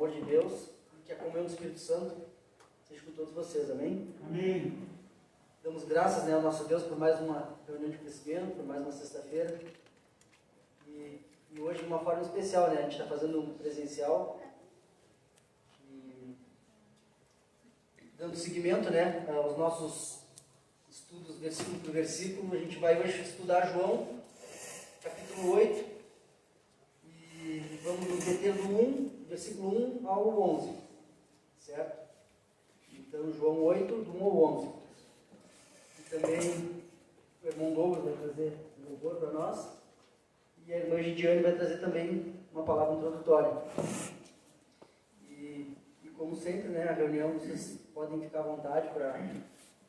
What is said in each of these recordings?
amor de Deus e que a comunhão do Espírito Santo seja com todos vocês, amém? Amém. Damos graças, né, ao nosso Deus por mais uma reunião de crescimento, por mais uma sexta-feira. E hoje de uma forma especial, né? A gente está fazendo um presencial. E dando seguimento, né, aos nossos estudos versículo por versículo. A gente vai hoje estudar João, capítulo 8. E vamos nos deter do versículo 1 ao 11. Certo? Então, João 8, do 1 ao 11. E também o irmão Douglas vai trazer um louvor para nós. E a irmã Gidiane vai trazer também uma palavra introdutória. E como sempre, né, a reunião, vocês podem ficar à vontade para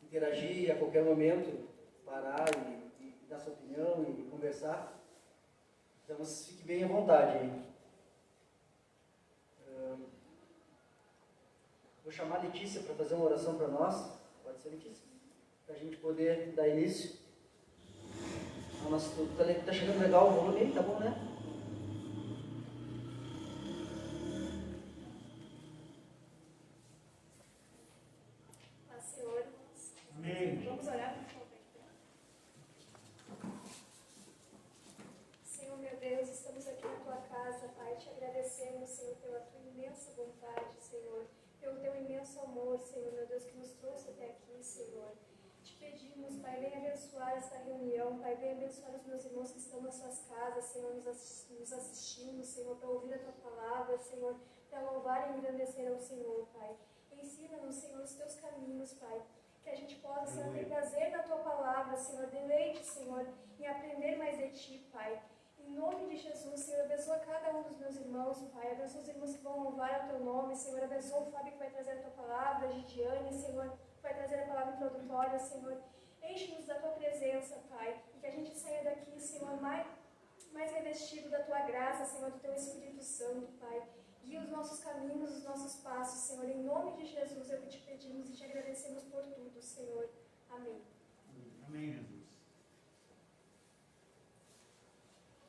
interagir a qualquer momento, parar e dar sua opinião e conversar. Então, vocês fiquem bem à vontade aí. Vou chamar a Letícia para fazer uma oração para nós. Pode ser, Letícia? Para a gente poder dar início ao nosso estudo. Está chegando legal o volume aí? Tá bom, né? Paz, Senhor. Amém. Vamos orar, por favor. Senhor, meu Deus, estamos aqui na tua casa, Pai, te agradecemos, Senhor, pela tua imensa vontade, Senhor, pelo teu imenso amor, Senhor, meu Deus, que nos trouxe até aqui, Senhor. Te pedimos, Pai, venha abençoar esta reunião, Pai, venha abençoar os meus irmãos que estão nas suas casas, Senhor, nos assistindo, Senhor, para ouvir a tua palavra, Senhor, para louvar e engrandecer ao Senhor, Pai. Ensina-nos, Senhor, os teus caminhos, Pai, que a gente possa, Senhor, ter prazer na tua palavra, Senhor, deleite, Senhor, em aprender mais de ti, Pai. Em nome de Jesus, Senhor, abençoa cada um dos meus irmãos, Pai, abençoa os irmãos que vão louvar o teu nome, Senhor, abençoa o Fábio que vai trazer a tua palavra, a Gidiane, Senhor, vai trazer a palavra introdutória, Senhor. Enche-nos da tua presença, Pai, e que a gente saia daqui, Senhor, mais revestido da tua graça, Senhor, do teu Espírito Santo, Pai. Guia os nossos caminhos, os nossos passos, Senhor. Em nome de Jesus, é o que te pedimos e te agradecemos por tudo, Senhor. Amém. Amém, Jesus.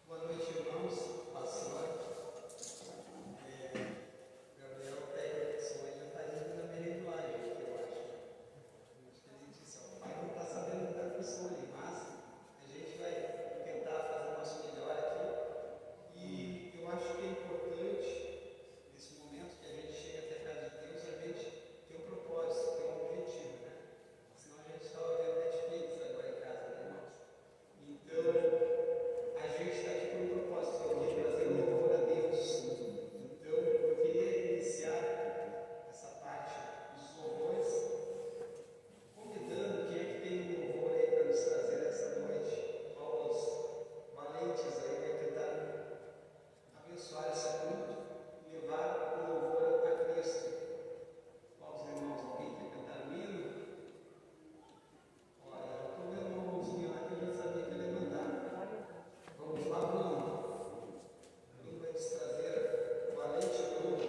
Boa noite, irmãos. Paz, Senhor. Gabriel Peterson ainda está indo na merendulagem, eu acho. Acho que ele disse, o pai não está sabendo muita função ali, mas a gente vai tentar fazer o nosso melhor aqui. E eu acho que é importante, nesse momento que a gente chega até a casa de Deus, a gente ter um propósito, ter um objetivo, né? Senão a gente estava vendo Netflix agora em casa, né, irmãos? Então, a gente está aqui por um propósito, que é trazer um louvor a Deus. Então, eu queria iniciar essa parte dos louvores, convidando quem é que tem um louvor aí para nos trazer essa noite. Vamos, valentes aí, vai tentar abençoar esse culto e levar o louvor a Cristo. Qual os irmãos, alguém quer cantar o hino? Olha, eu estou vendo uma mãozinha lá que eu já sabia que ia levantar. Vamos lá, Bruno. Bruno vai nos trazer valente novo.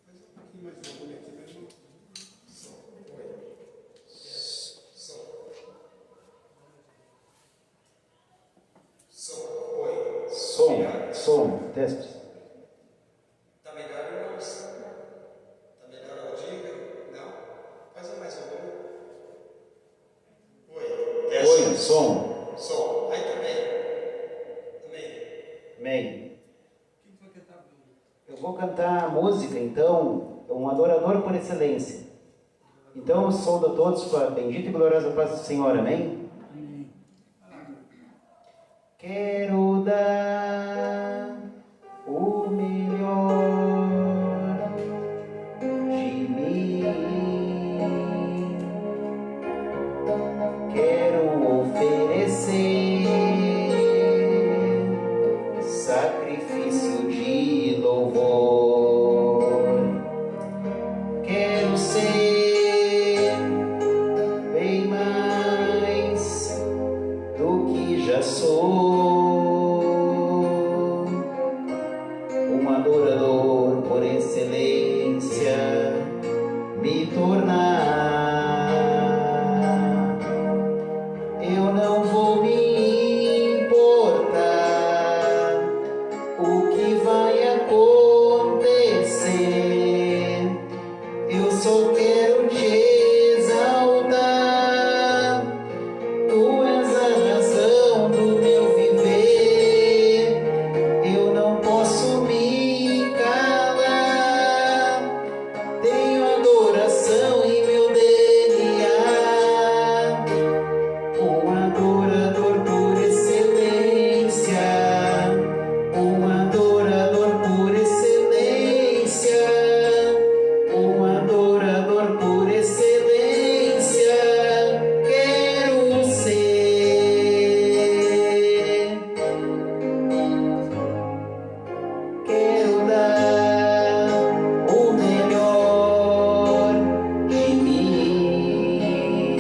Faz um pouquinho mais de volume aqui, meu irmão. Som. Oi. Som. Som. Oi. Som, teste. Tá melhor, irmãos? Tá melhor audível? Não? Faz um mais volume. Oi. Teste. Oi, som. Som. Aí também. Amém. Amém. O que vai cantar, Bruno? Eu vou cantar música, então, um adorador por excelência. Então, eu saúdo a todos com a bendita e gloriosa paz do Senhor, amém? Amém. Quero dar o melhor de mim. Quero oferecer sacrifício de louvor. acontecer, eu só quero te exaltar. Tu és a razão do meu viver, eu não posso me calar. Tenho adoração em meu DNA, um adorador por excelência, um adorador por excelência, um adorador por excelência. Quero ser, quero dar o melhor de mim.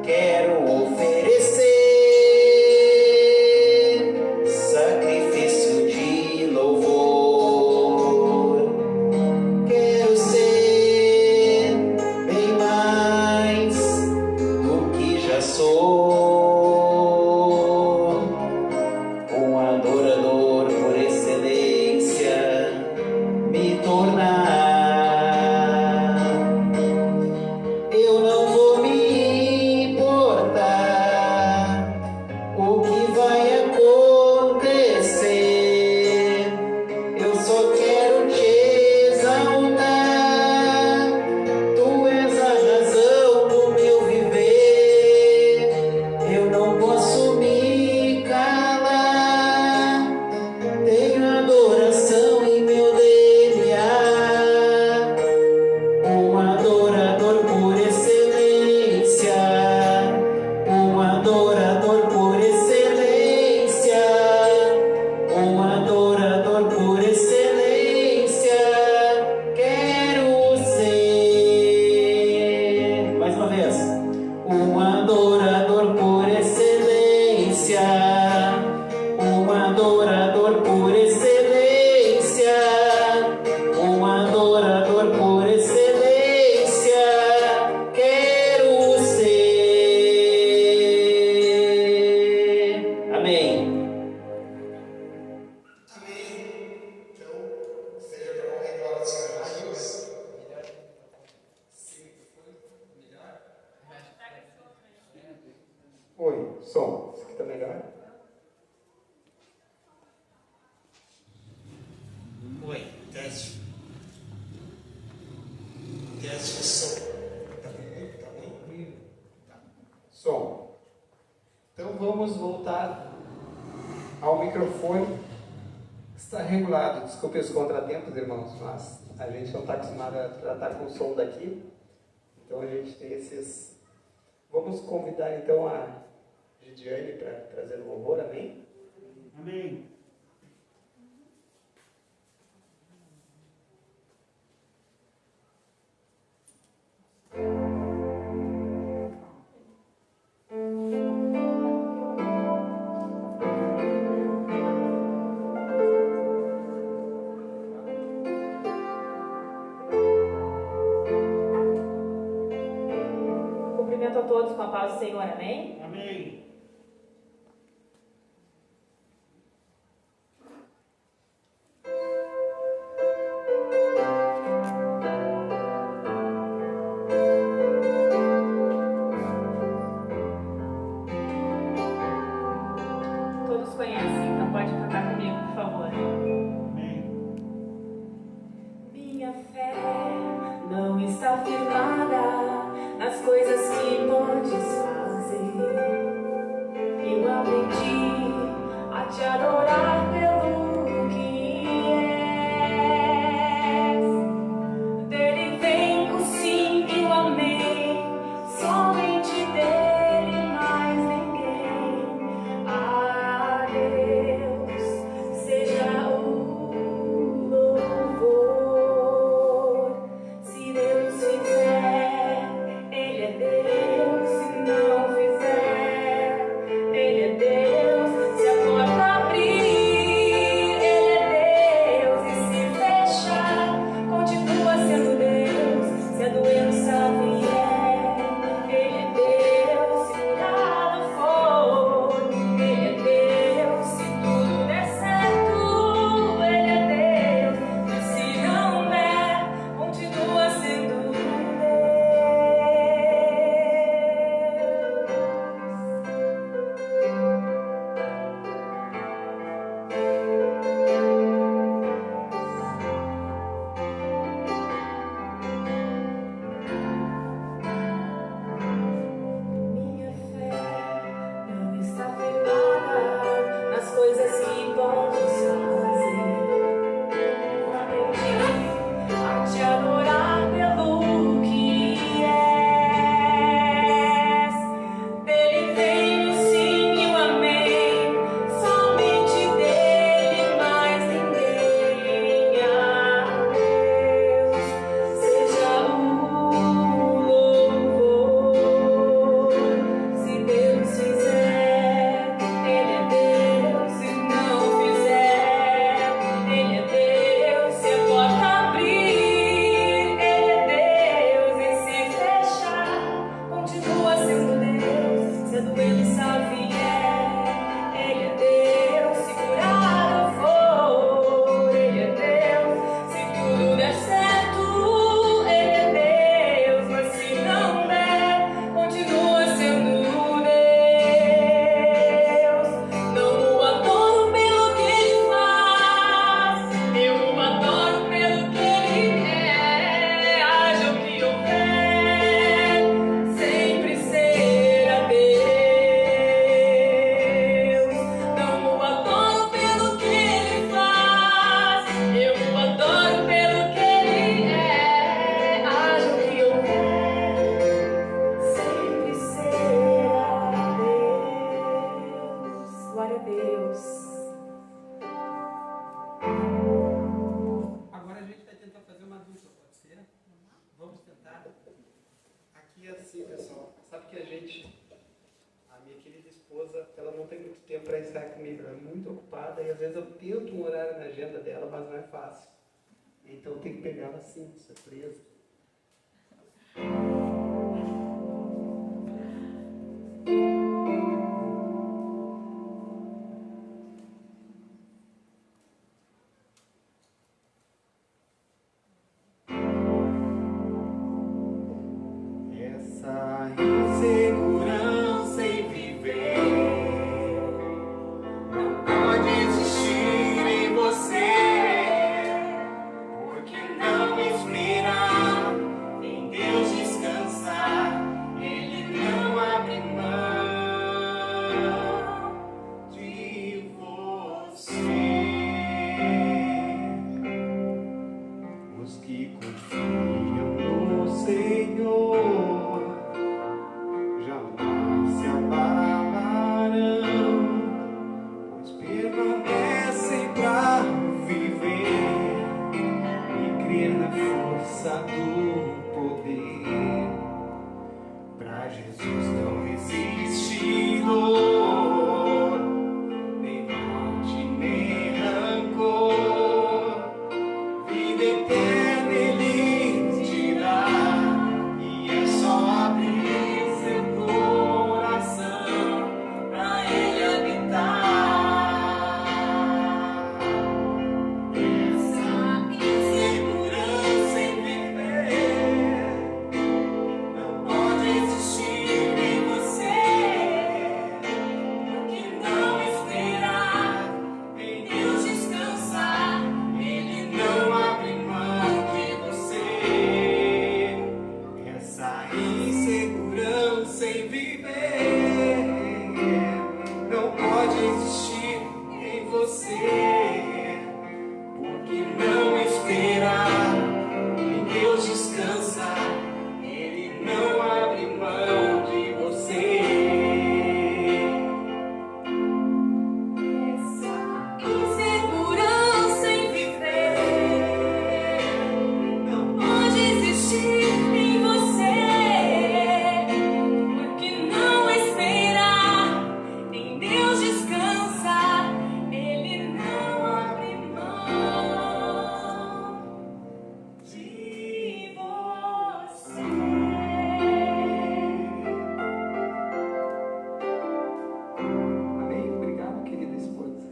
Quero oferecer sacrifício de louvor. Quero ser bem mais do que já sou, um adorador por excelência me tornar. Eu não vou me importar o que vai acontecer, eu só quero te exaltar. Tu és a razão do meu viver, eu não posso me calar. Tenho adoração em meu DNA, um adorador por excelência, um adorador por excelência, um adorador por excelência. Quero ser, mais uma vez, um adorador por excelência, um adorador por excelência, um adorador por excelência. Quero ser. Amém. Amém. Então, seja para a honra e glória do Senhor Jesus. Sim, foi melhor? Oi, som. Isso aqui tá melhor? Oi, teste. Teste o som. Tá bem? Tá bem? Tá. Som. Então vamos voltar ao microfone. Está regulado. Desculpe os contratempos, irmãos, mas a gente não está acostumado a tratar com o som daqui. Então a gente tem esses. Vamos convidar então a Gidiane para trazer o louvor, amém? Amém. Cumprimento a todos com a paz do Senhor, amém? Amém. Todos conhecem, então pode cantar comigo, por favor. Amém. Minha fé não está firmada nas coisas que podes fazer. às vezes eu tento um horário na agenda dela, mas não é fácil. Então tem que pegar ela assim, surpresa. Essa insegurança em viver não pode existir em você, porque não esperar em Deus descansar, Ele não abre mão de você. Os que confiam no Senhor jamais se abalarão, pois permanecem pra viver e crer na força do poder. Pra Jesus não existe dor, nem morte, nem rancor. Vida eterna Ele te dá, e é só abrir seu coração pra Ele habitar. Essa insegurança em viver não pode existir em você, porque não esperar em Deus descansar, Ele não abre mão de você. Essa insegurança em viver não pode existir em você, porque não esperar em Deus descansar, Ele não abre mão de você. Essa insegurança em viver não pode existir em você, porque não esperar em Deus descansar, Ele não abre mão de você. Amém? Obrigado, querida esposa.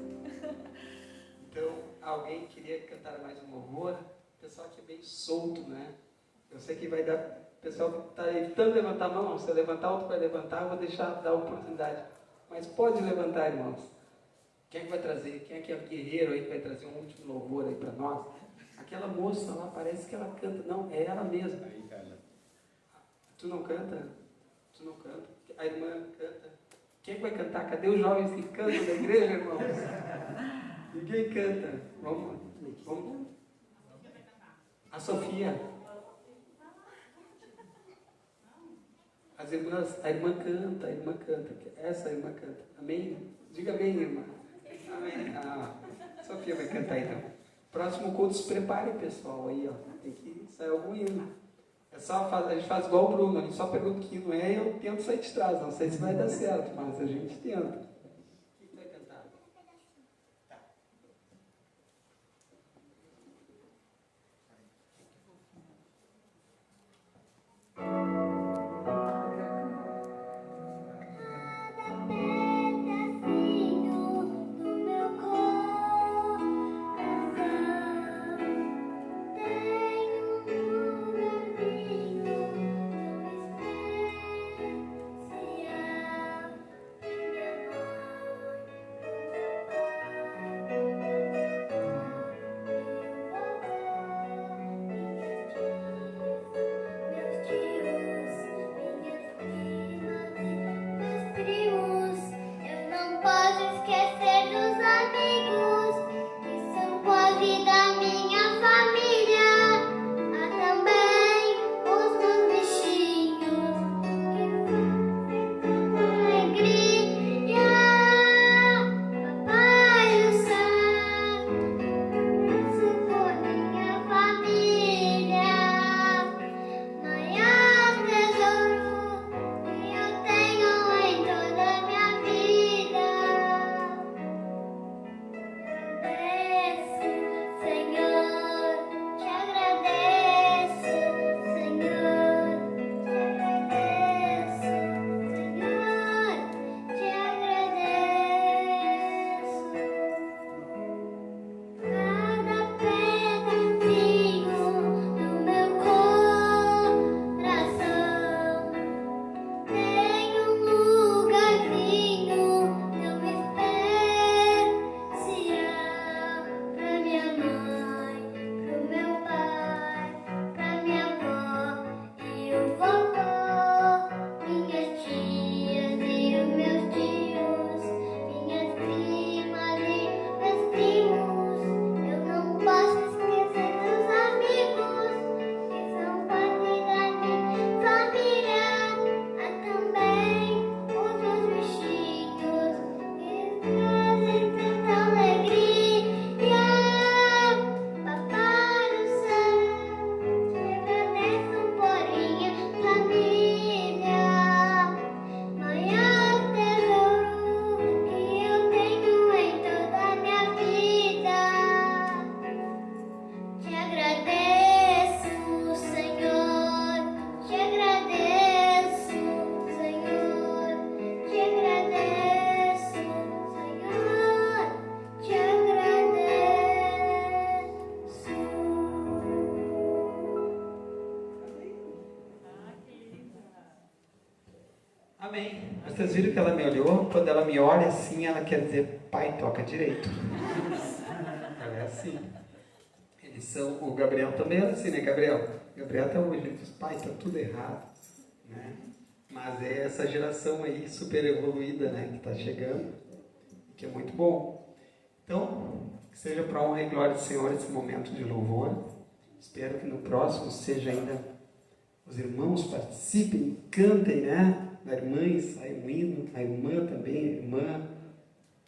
Então, alguém queria cantar mais um louvor? O pessoal aqui é bem solto, né? Eu sei que vai dar. O pessoal está evitando levantar a mão. Se eu levantar, outro vai levantar, eu vou deixar dar a oportunidade. Mas pode levantar, irmãos. Quem é que vai trazer? Quem é que é guerreiro aí que vai trazer um último louvor aí para nós? Aquela moça lá, parece que ela canta. Não, é ela mesma. Tu não canta? Tu não canta? A irmã canta. Quem é que vai cantar? Cadê os jovens que cantam da igreja, irmãos? Ninguém canta. Vamos. A Sofia. As irmãs, a irmã canta. Essa irmã canta. Amém? Diga amém, irmã. Amém. A Sofia vai cantar então. Próximo culto, se prepare, pessoal. Aí, ó. Tem que sair algum hino. É só a gente faz igual o Bruno, a gente só pergunta que hino é e eu tento sair de trás. Não sei se vai dar certo, mas a gente tenta. O que vai cantar? Tenho Amém. Vocês viram que ela me olhou? Quando ela me olha assim, ela quer dizer, pai, toca direito. Ela é assim. Eles são, o Gabriel também é assim, né, Gabriel? Gabriel até hoje, ele diz, pai, tá tudo errado, né? Mas é essa geração aí super evoluída, né, que está chegando, que é muito bom. Então, que seja para a honra e glória do Senhor esse momento de louvor. Espero que no próximo seja ainda, os irmãos participem, cantem, né? A irmã sai um hino, a irmã também, a irmã,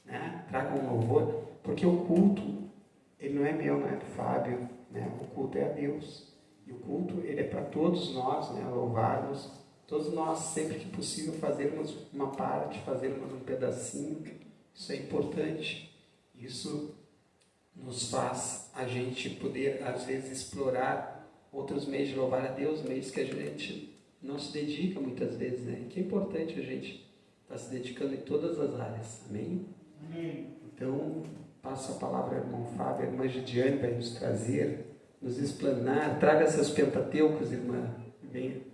né? Traga um louvor, porque o culto, ele não é meu, não é do Fábio, né? O culto é a Deus. E o culto, ele é para todos nós, né? Louvarmos. Todos nós, sempre que possível, fazermos uma parte, fazermos um pedacinho. Isso é importante. Isso nos faz a gente poder, às vezes, explorar outros meios de louvar a Deus, meios que a gente não se dedica muitas vezes, né? E que é importante a gente estar se dedicando em todas as áreas. Amém? Amém. Então, passo a palavra ao irmão Fábio. A irmã Gidiane vai nos trazer, nos explanar. Traga seus pentateucos, irmã. Venha.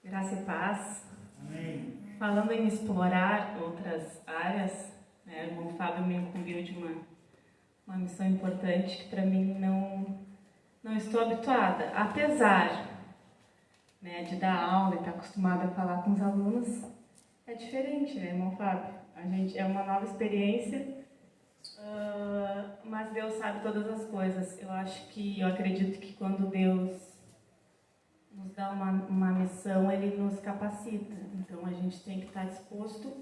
Graça e paz. Amém. Falando em explorar outras áreas, né, o irmão Fábio me incumbiu de uma missão importante que para mim não estou habituada. Apesar, né, de dar aula e estar acostumada a falar com os alunos, é diferente, né, irmão Fábio? É uma nova experiência, mas Deus sabe todas as coisas. Eu acredito que quando Deus nos dá uma missão, Ele nos capacita. Então, a gente tem que estar disposto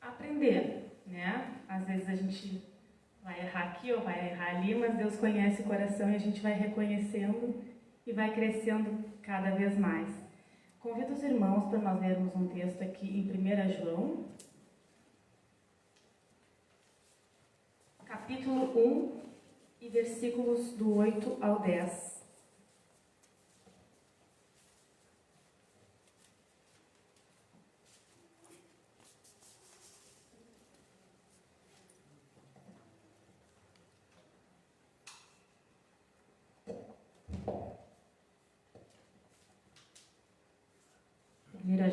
a aprender, né? Às vezes a gente vai errar aqui ou vai errar ali, mas Deus conhece o coração e a gente vai reconhecendo e vai crescendo cada vez mais. Convido os irmãos para nós lermos um texto aqui em 1 João, capítulo 1, e versículos do 8 ao 10.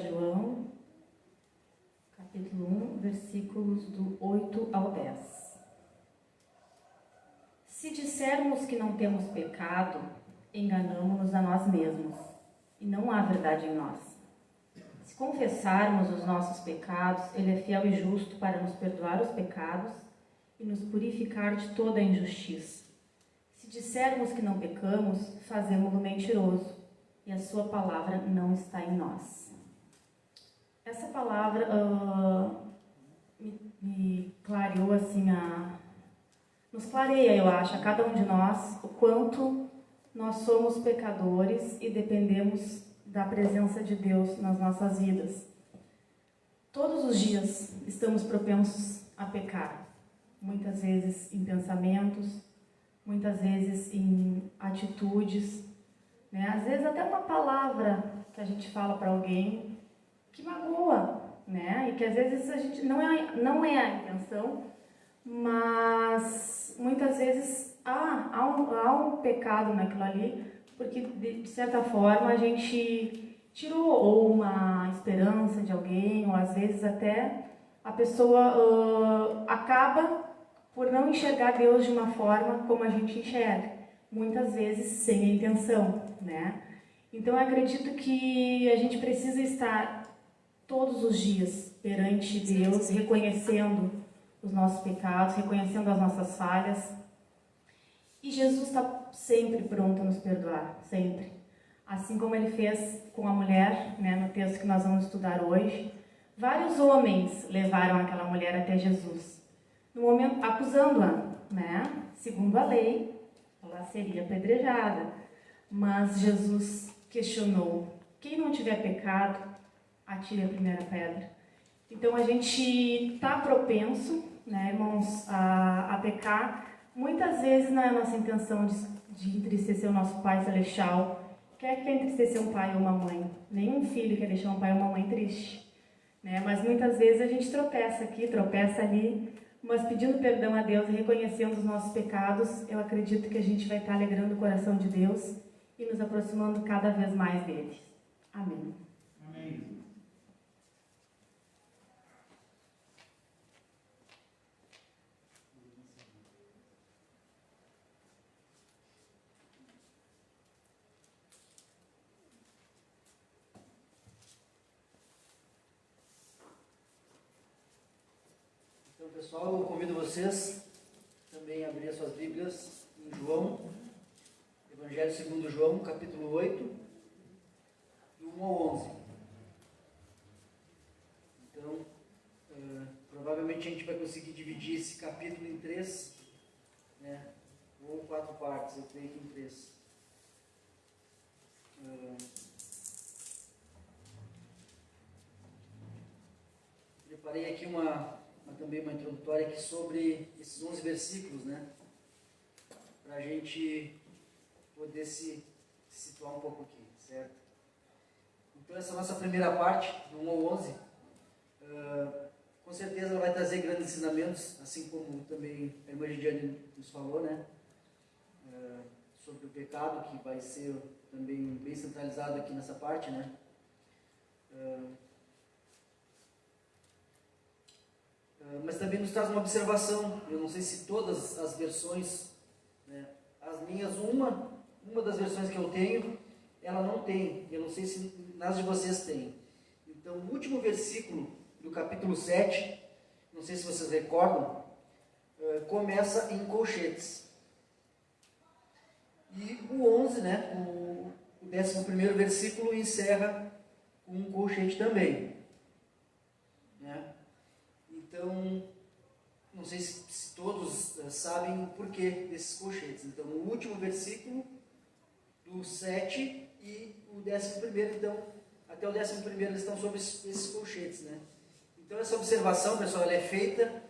João, capítulo 1, versículos do 8 ao 10. Se dissermos que não temos pecado, enganamo-nos a nós mesmos, e não há verdade em nós. Se confessarmos os nossos pecados, Ele é fiel e justo para nos perdoar os pecados e nos purificar de toda a injustiça. Se dissermos que não pecamos, fazemo-lo mentiroso, e a sua palavra não está em nós. Essa palavra me clareou assim, nos clareia, eu acho, a cada um de nós, o quanto nós somos pecadores e dependemos da presença de Deus nas nossas vidas. Todos os dias estamos propensos a pecar, muitas vezes em pensamentos, muitas vezes em atitudes, né? Às vezes até uma palavra que a gente fala para alguém que magoa, né? E que às vezes a gente não é a intenção, mas muitas vezes há um pecado naquilo ali, porque de certa forma a gente tirou ou uma esperança de alguém, ou às vezes até a pessoa acaba por não enxergar Deus de uma forma como a gente enxerga, muitas vezes sem a intenção, né? Então eu acredito que a gente precisa estar todos os dias perante Deus, reconhecendo os nossos pecados, reconhecendo as nossas falhas. E Jesus está sempre pronto a nos perdoar, sempre. Assim como Ele fez com a mulher, né, no texto que nós vamos estudar hoje. Vários homens levaram aquela mulher até Jesus, no momento acusando-a, né? Segundo a lei, ela seria apedrejada. Mas Jesus questionou: quem não tiver pecado, atire a primeira pedra. Então a gente está propenso, né, irmãos, a pecar. Muitas vezes não é a nossa intenção de entristecer o nosso Pai Celestial. Quem quer entristecer um pai ou uma mãe? Nenhum filho quer deixar um pai ou uma mãe triste. né? Mas muitas vezes a gente tropeça aqui, tropeça ali, mas pedindo perdão a Deus e reconhecendo os nossos pecados, eu acredito que a gente vai estar alegrando o coração de Deus e nos aproximando cada vez mais dele. Amém. Amém. Então, pessoal, eu convido vocês também a abrir as suas Bíblias em João, Evangelho segundo João, capítulo 8, do 1 ao 11. Então, provavelmente a gente vai conseguir dividir esse capítulo em 3, né, ou 4 partes, eu creio que em 3. Preparei aqui também uma introdutória aqui sobre esses 11 versículos, né? Para a gente poder se situar um pouco aqui, certo? Então essa nossa primeira parte, do 1 ao 11, com certeza ela vai trazer grandes ensinamentos, assim como também a irmã Gidiane nos falou, né? Sobre o pecado, que vai ser também bem centralizado aqui nessa parte, né? Mas também nos traz uma observação. Eu não sei se todas as versões, né, as minhas, uma das versões que eu tenho, ela não tem. Eu não sei se nas de vocês tem. Então, o último versículo do capítulo 7, não sei se vocês recordam, começa em colchetes. E o 11, né, o 11º versículo encerra com um colchete também. Né? Então, não sei se todos sabem o porquê desses colchetes. Então, o último versículo do 7 e o 11º, então, até o 11º eles estão sobre esses colchetes, né? Então, essa observação, pessoal, ela é feita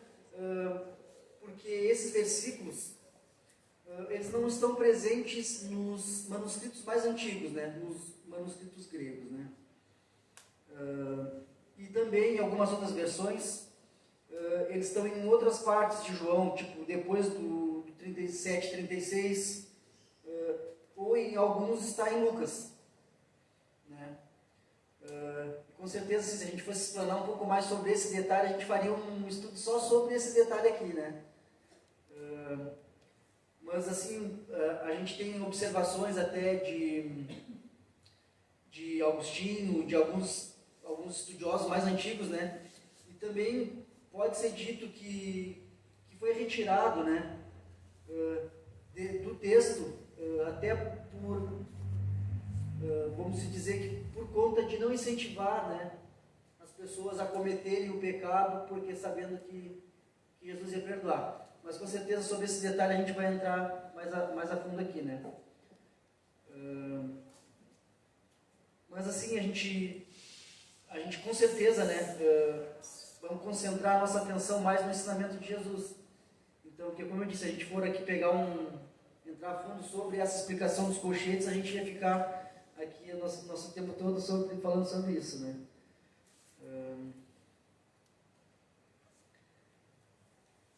porque esses versículos, eles não estão presentes nos manuscritos mais antigos, né? Nos manuscritos gregos, né? E também, em algumas outras versões, eles estão em outras partes de João, tipo depois do 37, 36, ou em alguns está em Lucas, né? Com certeza, se a gente fosse explanar um pouco mais sobre esse detalhe, a gente faria um estudo só sobre esse detalhe aqui, né? Mas assim, a gente tem observações até de Agostinho, de alguns estudiosos mais antigos, né? E também pode ser dito que foi retirado, né, do texto, até por, vamos dizer que por conta de não incentivar, né, as pessoas a cometerem o pecado, porque sabendo que Jesus ia perdoar. Mas com certeza sobre esse detalhe a gente vai entrar mais a fundo aqui, né? Mas assim, a gente com certeza, né, vamos concentrar a nossa atenção mais no ensinamento de Jesus. Então, porque como eu disse, se a gente for aqui entrar a fundo sobre essa explicação dos colchetes, a gente ia ficar aqui o nosso tempo todo falando sobre isso, né?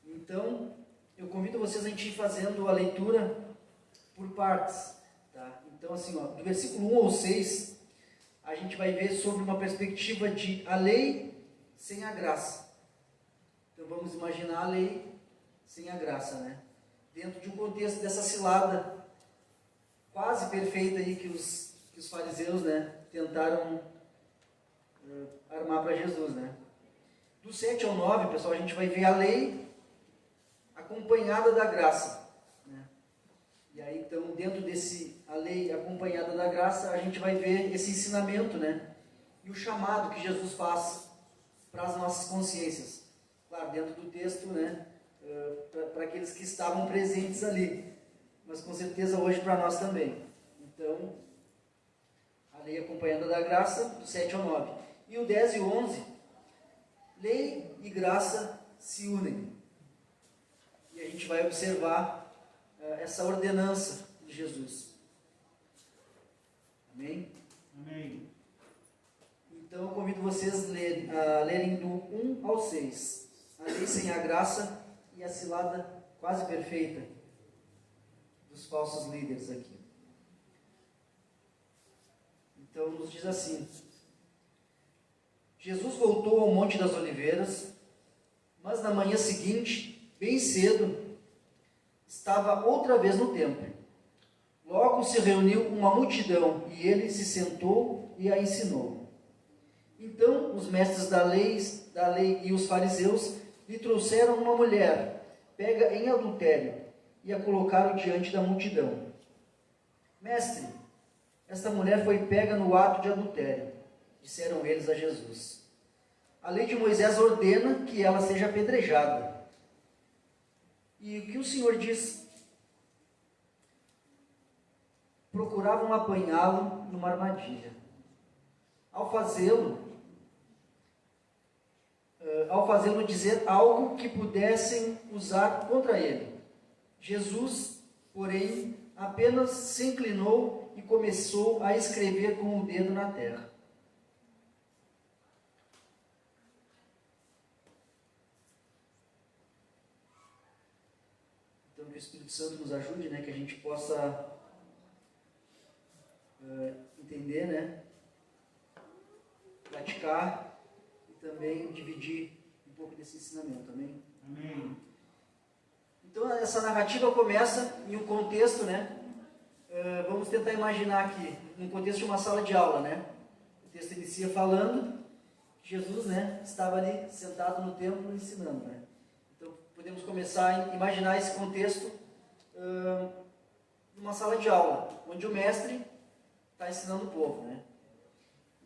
Então, eu convido vocês a gente ir fazendo a leitura por partes, tá? Então, assim, ó, do versículo 1 ao 6, a gente vai ver sobre uma perspectiva de a lei sem a graça. Então, vamos imaginar a lei sem a graça, né? Dentro de um contexto dessa cilada quase perfeita aí que os fariseus, né, tentaram armar para Jesus, né? Do 7 ao 9, pessoal, a gente vai ver a lei acompanhada da graça, né? E aí, então, dentro a lei acompanhada da graça, a gente vai ver esse ensinamento, né? E o chamado que Jesus faz para as nossas consciências. Claro, dentro do texto, né? Para aqueles que estavam presentes ali, mas com certeza hoje para nós também. Então, a lei acompanhada da graça, do 7 ao 9. E o 10 e o 11, lei e graça se unem. E a gente vai observar essa ordenança de Jesus. Amém? Amém. Então, Então eu convido vocês a lerem do 1 ao 6. A lei sem a graça e a cilada quase perfeita dos falsos líderes aqui. Então nos diz assim: Jesus voltou ao Monte das Oliveiras, mas na manhã seguinte, bem cedo, estava outra vez no templo. Logo se reuniu uma multidão e ele se sentou e a ensinou. Então os mestres da lei e os fariseus lhe trouxeram uma mulher pega em adultério e a colocaram diante da multidão. Mestre, esta mulher foi pega no ato de adultério, disseram eles a Jesus. A lei de Moisés ordena que ela seja apedrejada. E o que o Senhor diz? Procuravam apanhá-lo numa armadilha. Ao fazê-lo dizer algo que pudessem usar contra ele. Jesus, porém, apenas se inclinou e começou a escrever com o dedo na terra. Então, que o Espírito Santo nos ajude, né, que a gente possa entender, né, praticar e também dividir um pouco desse ensinamento, amém? Amém. Então essa narrativa começa em um contexto, né, vamos tentar imaginar aqui, no contexto de uma sala de aula, né, o texto inicia falando que Jesus, né, estava ali sentado no templo ensinando, né, então podemos começar a imaginar esse contexto numa sala de aula, onde o mestre está ensinando o povo, né?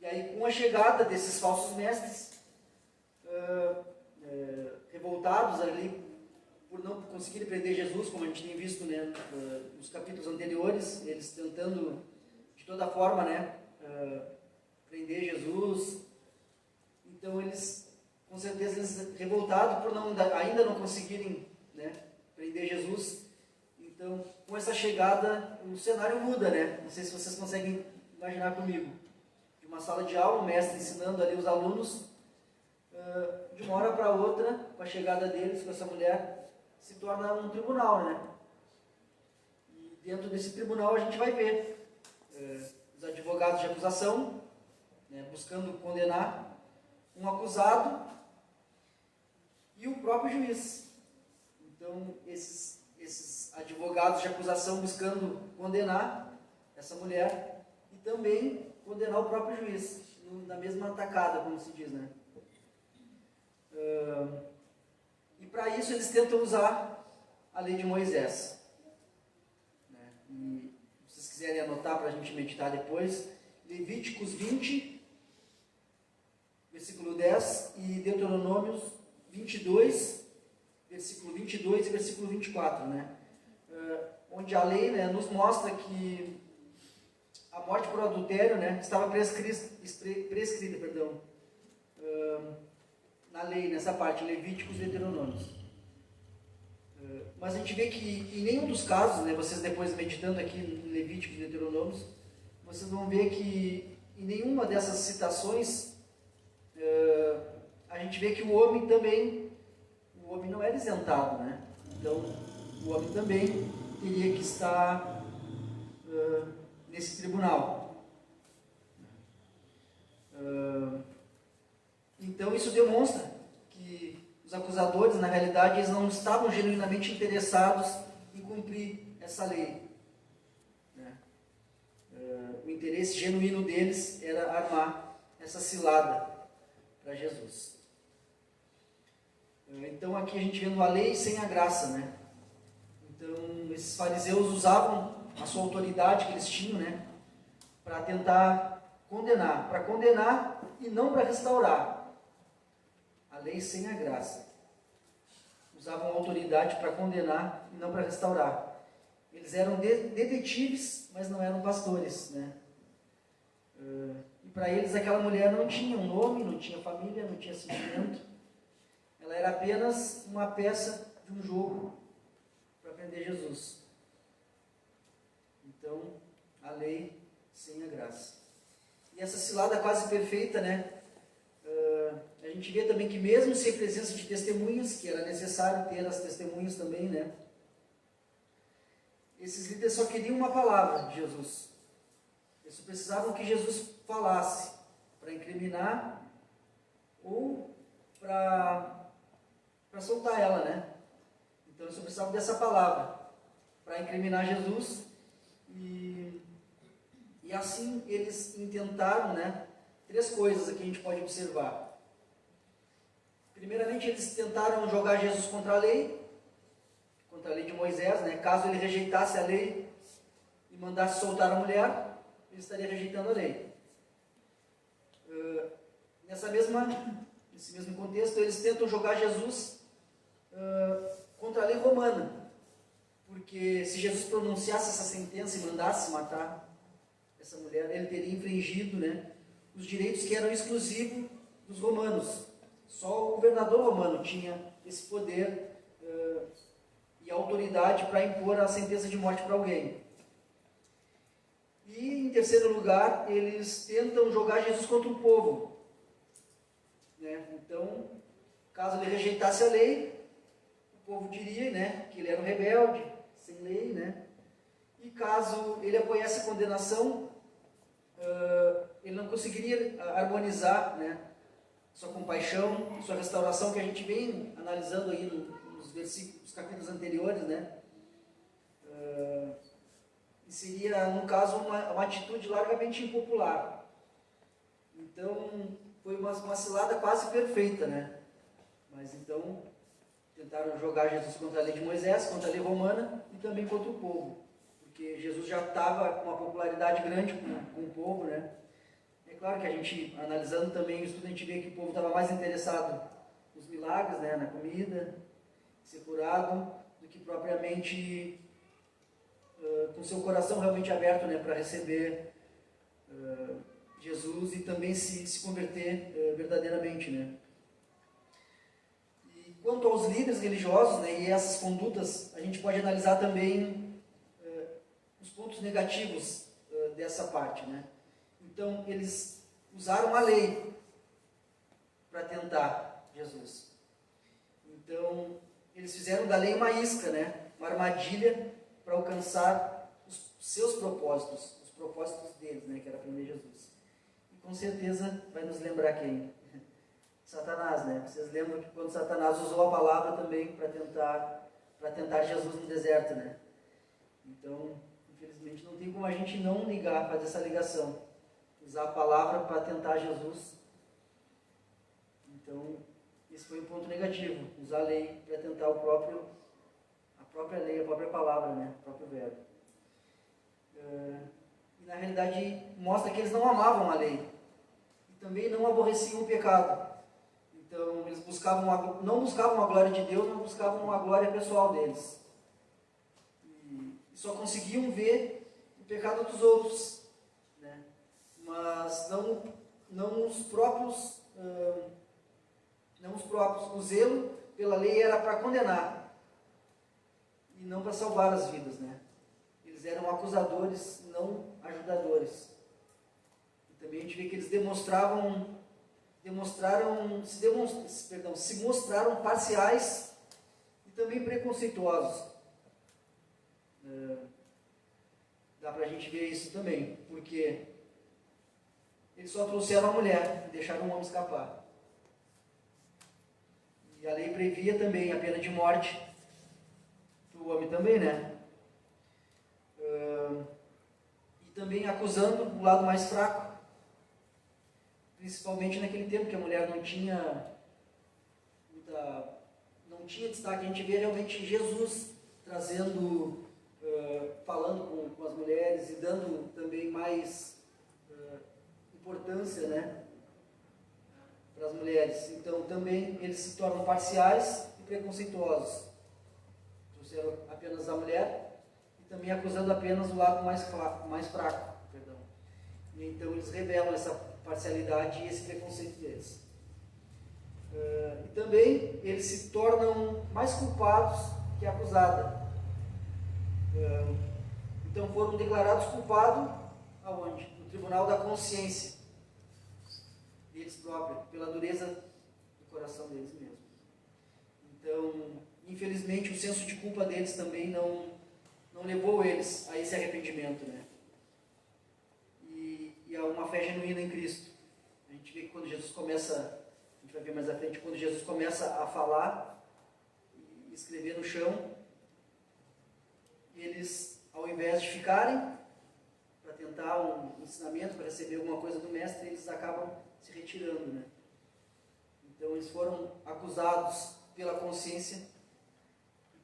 E aí, com a chegada desses falsos mestres, revoltados ali por não conseguirem prender Jesus, como a gente tem visto, né, nos capítulos anteriores, eles tentando de toda forma, né, prender Jesus. Então eles, com certeza, eles revoltados por ainda não conseguirem, né, prender Jesus. Então, com essa chegada, o cenário muda, né? Não sei se vocês conseguem imaginar comigo. De uma sala de aula, o mestre ensinando ali os alunos, de uma hora para outra, com a chegada deles, com essa mulher, se torna um tribunal, né? E dentro desse tribunal a gente vai ver os advogados de acusação, né, buscando condenar um acusado e o próprio juiz. Então, esses advogados de acusação buscando condenar essa mulher e também condenar o próprio juiz, na mesma atacada, como se diz, né? E para isso eles tentam usar a lei de Moisés, né? E se vocês quiserem anotar para a gente meditar depois, Levíticos 20, versículo 10 e Deuteronômios 22, versículo 22 e versículo 24, né? Onde a lei, né, nos mostra que a morte por adultério, né, estava prescrita, perdão, na lei, nessa parte, Levíticos e Deuteronômios. Mas a gente vê que em nenhum dos casos, né, vocês depois meditando aqui em Levíticos e Deuteronômios, vocês vão ver que em nenhuma dessas citações a gente vê que o homem não era isentado, né? Então, o homem também teria que estar nesse tribunal. Então, isso demonstra que os acusadores, na realidade, eles não estavam genuinamente interessados em cumprir essa lei, né? O interesse genuíno deles era armar essa cilada para Jesus. Então, aqui a gente vê a lei sem a graça, né? Então, esses fariseus usavam a sua autoridade que eles tinham, né, para tentar condenar e não para restaurar. A lei sem a graça. Usavam a autoridade para condenar e não para restaurar. Eles eram detetives, mas não eram pastores, né? E para eles aquela mulher não tinha um nome, não tinha família, não tinha sentimento. Ela era apenas uma peça de um jogo para prender Jesus. Então, a lei sem a graça. E essa cilada quase perfeita, né, gente vê também que mesmo sem presença de testemunhas, que era necessário ter as testemunhas também, né? Esses líderes só queriam uma palavra de Jesus. Eles só precisavam que Jesus falasse para incriminar ou para soltar ela, né? Então eles só precisavam dessa palavra para incriminar Jesus e assim eles intentaram, né? 3 coisas aqui a gente pode observar. Primeiramente, eles tentaram jogar Jesus contra a lei de Moisés, né? Caso ele rejeitasse a lei e mandasse soltar a mulher, ele estaria rejeitando a lei. Nesse mesmo contexto, eles tentam jogar Jesus contra a lei romana, porque se Jesus pronunciasse essa sentença e mandasse matar essa mulher, ele teria infringido, né, os direitos que eram exclusivos dos romanos. Só o governador romano tinha esse poder e autoridade para impor a sentença de morte para alguém. E, em terceiro lugar, eles tentam jogar Jesus contra o povo, né? Então, caso ele rejeitasse a lei, o povo diria, né, que ele era um rebelde, sem lei, né? E caso ele apoiasse a condenação, ele não conseguiria harmonizar, né, sua compaixão, sua restauração, que a gente vem analisando aí nos versículos, capítulos anteriores, né? E seria, no caso, uma atitude largamente impopular. Então, foi uma cilada quase perfeita, né? Mas então, tentaram jogar Jesus contra a lei de Moisés, contra a lei romana e também contra o povo. Porque Jesus já estava com uma popularidade grande com o povo, né? É claro que a gente, analisando também o estudo, a gente vê que o povo estava mais interessado nos milagres, né? Na comida, ser curado, do que propriamente com seu coração realmente aberto, né, para receber Jesus e também se converter verdadeiramente, né. E quanto aos líderes religiosos, né, e essas condutas, a gente pode analisar também os pontos negativos dessa parte, né. Então, eles usaram a lei para tentar Jesus. Então, eles fizeram da lei uma isca, né, uma armadilha para alcançar os seus propósitos, os propósitos deles, né, que era prender Jesus. E com certeza vai nos lembrar quem? Satanás, né? Vocês lembram que quando Satanás usou a palavra também para tentar Jesus no deserto, né? Então, infelizmente, não tem como a gente não fazer essa ligação. Usar a palavra para tentar Jesus. Então, esse foi um ponto negativo. Usar a lei para tentar a própria lei, a própria palavra, né? O próprio verbo. E na realidade mostra que eles não amavam a lei. E também não aborreciam o pecado. Então, eles não buscavam a glória de Deus, mas buscavam a glória pessoal deles. E só conseguiam ver o pecado dos outros, né? Mas não os próprios. O zelo pela lei era para condenar e não para salvar as vidas, né? Eles eram acusadores, não ajudadores. E também a gente vê que eles se mostraram parciais e também preconceituosos. Dá para a gente ver isso também, porque eles só trouxeram a mulher e deixaram o homem escapar. E a lei previa também a pena de morte para o homem também, né? E também acusando o lado mais fraco, principalmente naquele tempo que a mulher não tinha destaque. A gente vê realmente Jesus trazendo, falando com as mulheres e dando também mais importância, né, para as mulheres. Então também eles se tornam parciais e preconceituosos. Trouxeram apenas a mulher e também acusando apenas o lado mais fraco. Perdão. E então eles revelam essa parcialidade e esse preconceito deles. E também eles se tornam mais culpados que a acusada. Então foram declarados culpados aonde? No tribunal da consciência deles próprios, pela dureza coração deles mesmo. Então, infelizmente, o senso de culpa deles também não levou eles a esse arrependimento, né? E a uma fé genuína em Cristo. A gente vê que quando Jesus começa, a gente vai ver mais à frente, quando Jesus começa a falar e escrever no chão, eles, ao invés de ficarem para tentar um ensinamento, para receber alguma coisa do mestre, eles acabam se retirando, né? Então eles foram acusados pela consciência e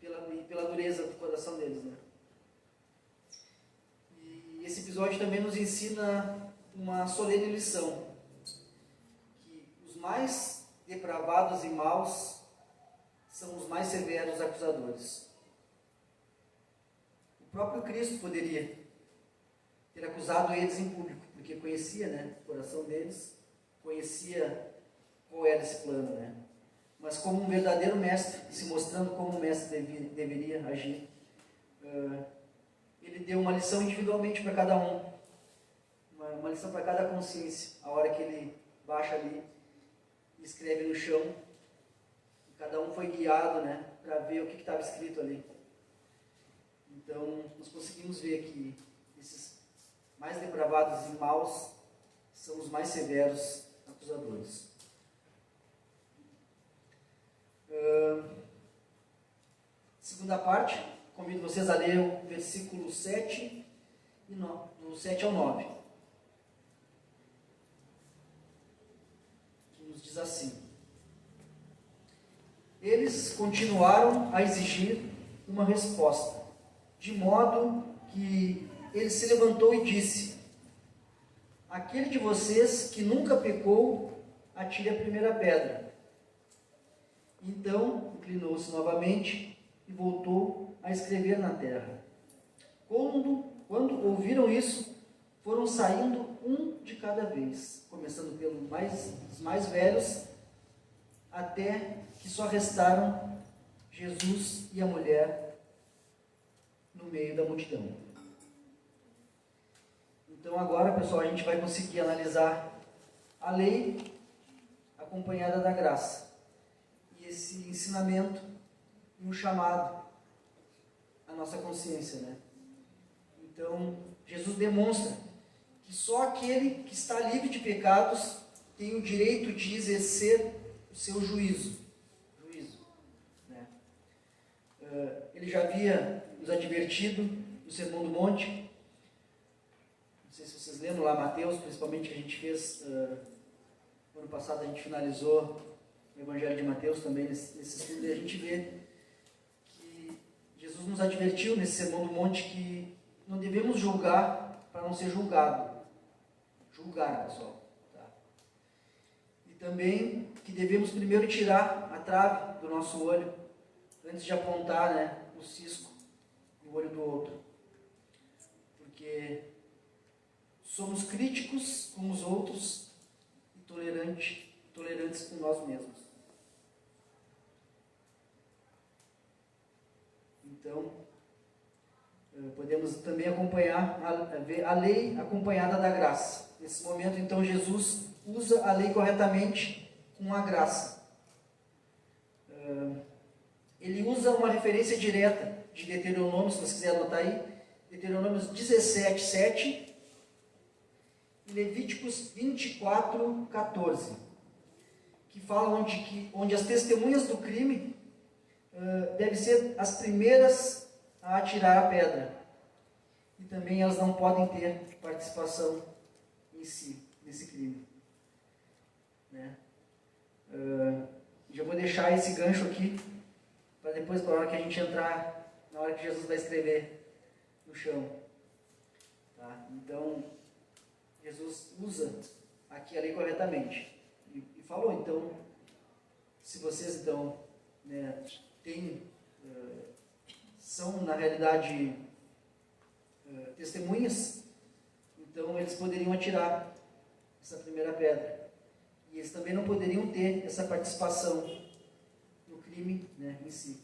pela dureza do coração deles, né? E esse episódio também nos ensina uma solene lição, que os mais depravados e maus são os mais severos acusadores. O próprio Cristo poderia ter acusado eles em público, porque conhecia, né, o coração deles, conhecia qual era esse plano, né? Mas como um verdadeiro mestre, se mostrando como um mestre deveria agir, ele deu uma lição individualmente para cada um, uma lição para cada consciência, a hora que ele baixa ali e escreve no chão, e cada um foi guiado, né, para ver o que estava escrito ali. Então, nós conseguimos ver que esses mais depravados e maus são os mais severos acusadores. Segunda parte, convido vocês a ler o versículo 7, do 7 ao 9, que nos diz assim: Eles continuaram a exigir uma resposta, de modo que ele se levantou e disse: Aquele de vocês que nunca pecou, atire a primeira pedra. Então, inclinou-se novamente e voltou a escrever na terra. Quando ouviram isso, foram saindo um de cada vez, começando pelos mais velhos, até que só restaram Jesus e a mulher no meio da multidão. Então agora, pessoal, a gente vai conseguir analisar a lei acompanhada da graça. E esse ensinamento e um chamado à nossa consciência, né? Então, Jesus demonstra que só aquele que está livre de pecados tem o direito de exercer o seu juízo, né? Ele já havia nos advertido no Sermão do Monte. Não sei se vocês lembram lá, Mateus, principalmente, que a gente fez no ano passado, a gente finalizou o Evangelho de Mateus também nesse estudo, e a gente vê que Jesus nos advertiu nesse Sermão do Monte que não devemos julgar para não ser julgado. Julgar, pessoal. Tá? E também que devemos primeiro tirar a trave do nosso olho antes de apontar, né, o cisco no olho do outro. Porque somos críticos com os outros e tolerantes com nós mesmos. Então, podemos também acompanhar a lei acompanhada da graça. Nesse momento, então, Jesus usa a lei corretamente com a graça. Ele usa uma referência direta de Deuteronômio, se você quiser anotar aí, Deuteronômio 17, 7 e Levíticos 24, 14, que falam onde as testemunhas do crime devem ser as primeiras a atirar a pedra. E também elas não podem ter participação em si, nesse crime. Né? Já vou deixar esse gancho aqui, para depois, para a hora que a gente entrar, na hora que Jesus vai escrever no chão. Tá? Então, Jesus usa aqui a lei corretamente. E falou, então, se vocês, então, né, são, na realidade, testemunhas, então eles poderiam atirar essa primeira pedra. E eles também não poderiam ter essa participação no crime, né, em si.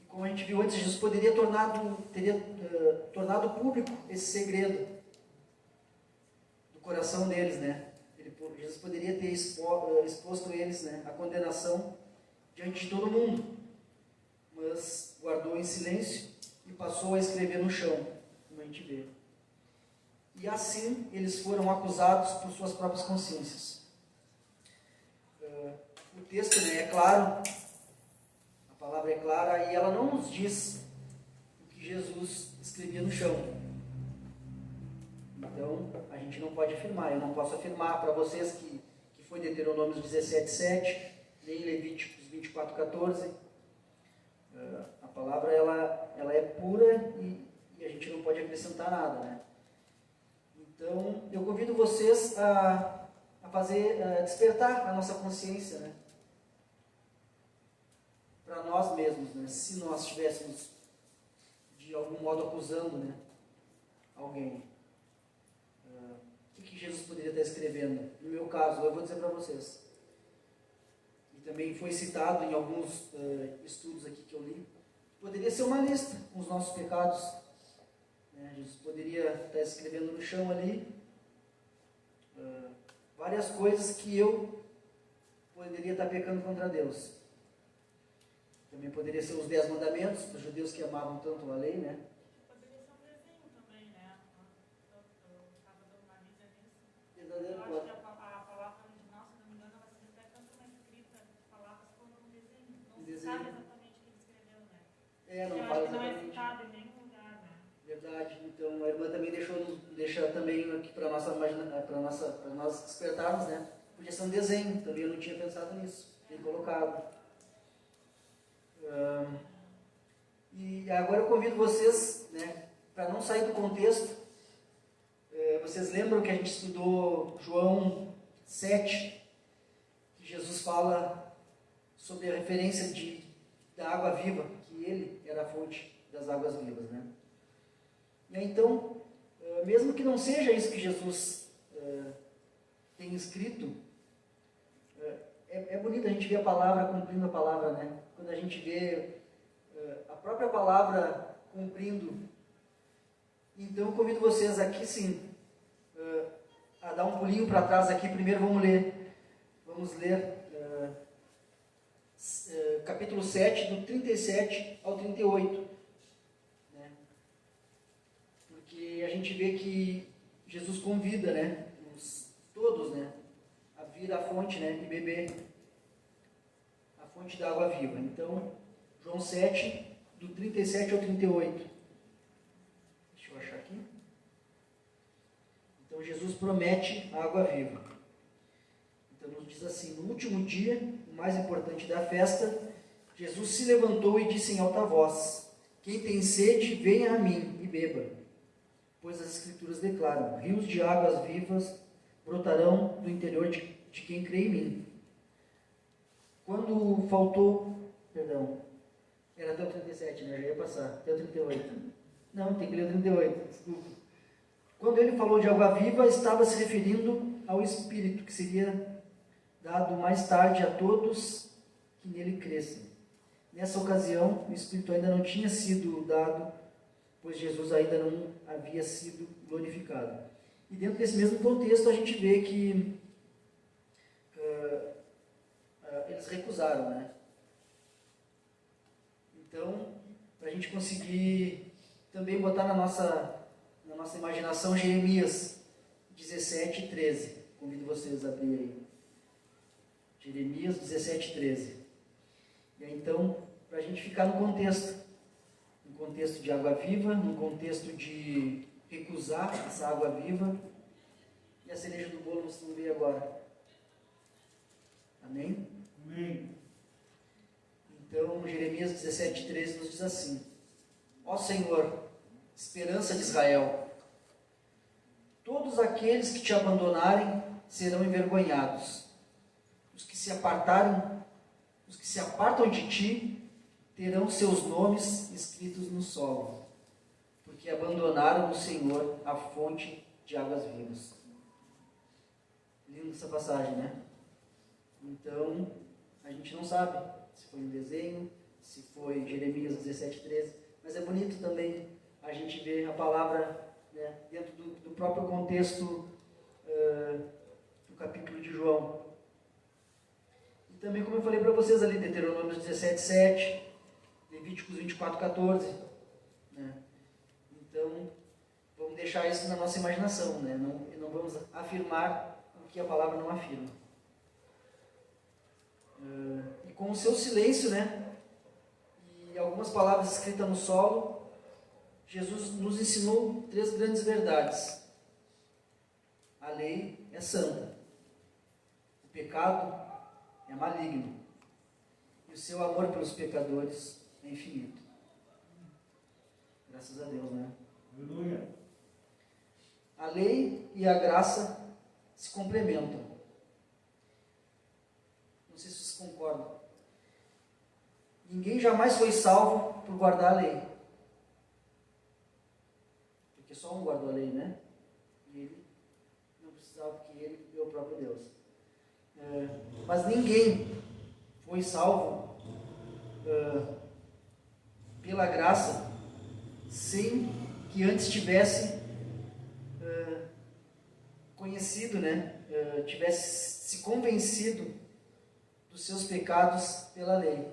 E como a gente viu antes, Jesus teria tornado público esse segredo do coração deles, né? Jesus poderia ter exposto eles, né, à condenação diante de todo mundo, mas guardou em silêncio e passou a escrever no chão, como a gente vê. E assim eles foram acusados por suas próprias consciências. O texto, né, é claro, a palavra é clara, e ela não nos diz o que Jesus escrevia no chão. Então, a gente não pode afirmar. Eu não posso afirmar para vocês que foi Deuteronômio 17:7, nem Levíticos 24:14. A palavra ela é pura e a gente não pode acrescentar nada, né? Então, eu convido vocês a despertar a nossa consciência, né? Para nós mesmos, né? Se nós estivéssemos de algum modo acusando, né, alguém, o que Jesus poderia estar escrevendo? No meu caso, eu vou dizer para vocês, e também foi citado em alguns estudos aqui que eu li, poderia ser uma lista com os nossos pecados, né? Jesus poderia estar escrevendo no chão ali várias coisas que eu poderia estar pecando contra Deus. Também poderia ser os 10 mandamentos, dos judeus que amavam tanto a lei, né? Poderia ser um desenho também, né? Eu estava dando uma lida nisso. Verdadeiro, Eu acho que a palavra original, se não me engano, ela se refere tanto uma escrita de palavras como um desenho. Não se sabe exatamente o que ele escreveu, né? não eu fala acho que não é exatamente. citado em nenhum lugar, né? Verdade. Então a irmã também deixa também aqui para nós despertarmos, né? Podia ser um desenho, também eu não tinha pensado nisso, bem colocado. E agora eu convido vocês, né, para não sair do contexto. Vocês lembram que a gente estudou João 7, que Jesus fala sobre a referência da água viva, que ele era a fonte das águas vivas, né? E aí, então, mesmo que não seja isso que Jesus tem escrito, é bonito a gente ver a palavra cumprindo a palavra, né? Quando a gente vê a própria palavra cumprindo. Então, eu convido vocês aqui, sim, a dar um pulinho para trás aqui. Primeiro vamos ler capítulo 7, do 37 ao 38. Né? Porque a gente vê que Jesus convida, né, todos, né, a vir à fonte, né, e beber a fonte da água viva. Então, João 7, do 37 ao 38. Deixa eu achar aqui. Então, Jesus promete a água viva. Então, nos diz assim: no último dia, o mais importante da festa, Jesus se levantou e disse em alta voz: quem tem sede, venha a mim e beba. Pois as Escrituras declaram: rios de águas vivas brotarão do interior de quem crê em mim. Quando faltou, era até o 37, né? Já ia passar, até o 38. Não, tem que ler o 38, desculpa. Quando ele falou de água viva, estava se referindo ao Espírito, que seria dado mais tarde a todos que nele crescem. Nessa ocasião, o Espírito ainda não tinha sido dado, pois Jesus ainda não havia sido glorificado. E dentro desse mesmo contexto, a gente vê que eles recusaram, né? Então, para a gente conseguir também botar na nossa imaginação Jeremias 17, 13. Convido vocês a abrir aí. Jeremias 17, 13. E aí, então, para a gente ficar no contexto de água viva, no contexto de recusar essa água viva, e a cereja do bolo vocês vão ver agora. Amém? Amém. Então, Jeremias 17, 13 nos diz assim: ó Senhor, esperança de Israel, todos aqueles que te abandonarem serão envergonhados. Os que se apartam de ti terão seus nomes escritos no solo, porque abandonaram o Senhor, a fonte de águas vivas. Linda essa passagem, né? Então, a gente não sabe se foi um desenho, se foi Jeremias 17, 13, mas é bonito também a gente ver a palavra, né, dentro do próprio contexto do capítulo de João. E também, como eu falei para vocês ali, Deuteronômio 17, 7, Levíticos 24, 14. Né? Então, vamos deixar isso na nossa imaginação, né? Não vamos afirmar o que a palavra não afirma. E com o seu silêncio, né? E algumas palavras escritas no solo, Jesus nos ensinou 3 grandes verdades. A lei é santa, o pecado é maligno e o seu amor pelos pecadores é infinito. Graças a Deus, né? Aleluia. A lei e a graça se complementam. Não sei se vocês concordam. Ninguém jamais foi salvo por guardar a lei. Porque só um guardou a lei, né? E ele não precisava, porque ele é o próprio Deus. Mas ninguém foi salvo pela graça sem que antes tivesse conhecido, né? Tivesse se convencido dos seus pecados pela lei.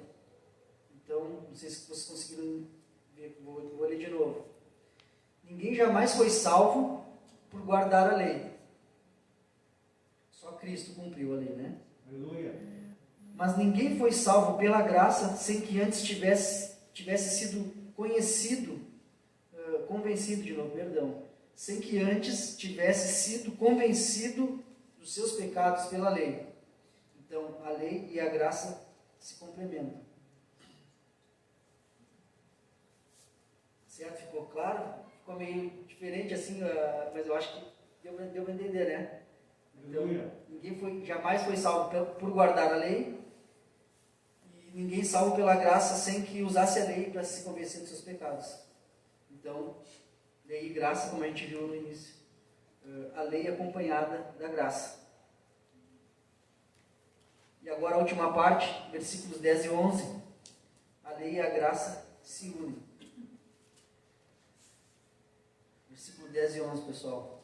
Então, não sei se vocês conseguiram ver, vou ler de novo. Ninguém jamais foi salvo por guardar a lei. Só Cristo cumpriu a lei, né? Aleluia. Mas ninguém foi salvo pela graça sem que antes tivesse sido convencido de novo, perdão. Sem que antes tivesse sido convencido dos seus pecados pela lei. Então, a lei e a graça se complementam. Certo? Ficou claro? Ficou meio diferente assim, mas eu acho que deu para entender, né? Então, ninguém jamais foi salvo por guardar a lei e ninguém salvo pela graça sem que usasse a lei para se convencer dos seus pecados. Então, lei e graça, como a gente viu no início, a lei acompanhada da graça. E agora a última parte, versículos 10 e 11. A lei e a graça se unem. Versículo 10 e 11, pessoal.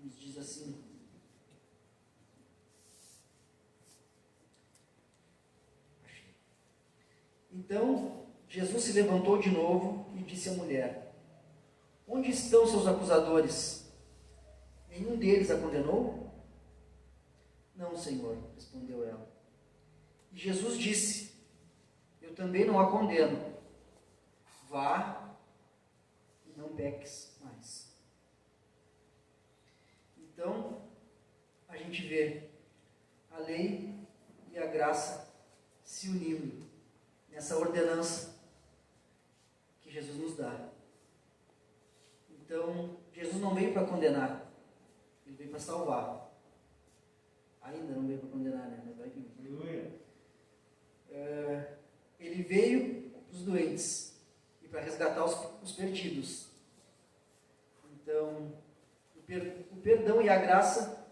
Nos diz assim: Então, Jesus se levantou de novo e disse à mulher: Onde estão seus acusadores? Nenhum deles a condenou? Não, Senhor, respondeu ela. E Jesus disse: Eu também não a condeno. Vá e não peques mais. Então, a gente vê a lei e a graça se unindo nessa ordenança que Jesus nos dá. Então, Jesus não veio para condenar, ele veio para salvar. Ainda não veio para condenar, né? Mas vai vir. Ele veio para os doentes e para resgatar os perdidos. Então, o perdão e a graça,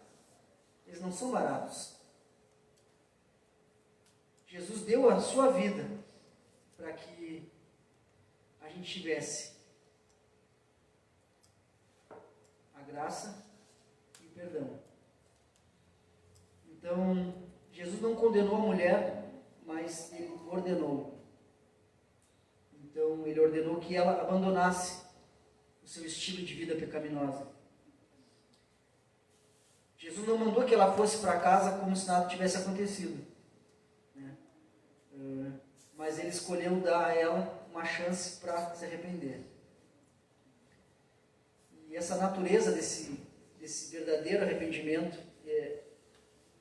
eles não são baratos. Jesus deu a sua vida para que a gente tivesse a graça e o perdão. Então, Jesus não condenou a mulher, mas ele ordenou. Então, ele ordenou que ela abandonasse o seu estilo de vida pecaminosa. Jesus não mandou que ela fosse para casa como se nada tivesse acontecido, né? Mas ele escolheu dar a ela uma chance para se arrepender. E essa natureza desse verdadeiro arrependimento,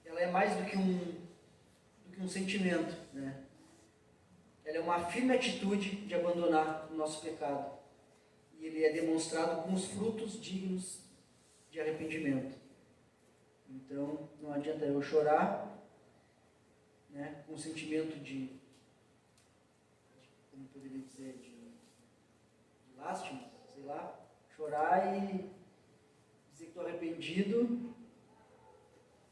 ela é mais do que um sentimento, né? Ela é uma firme atitude de abandonar o nosso pecado. E ele é demonstrado com os frutos dignos de arrependimento. Então, não adianta eu chorar, né, com um sentimento de como poderia dizer, de lástima, sei lá, chorar e dizer que estou arrependido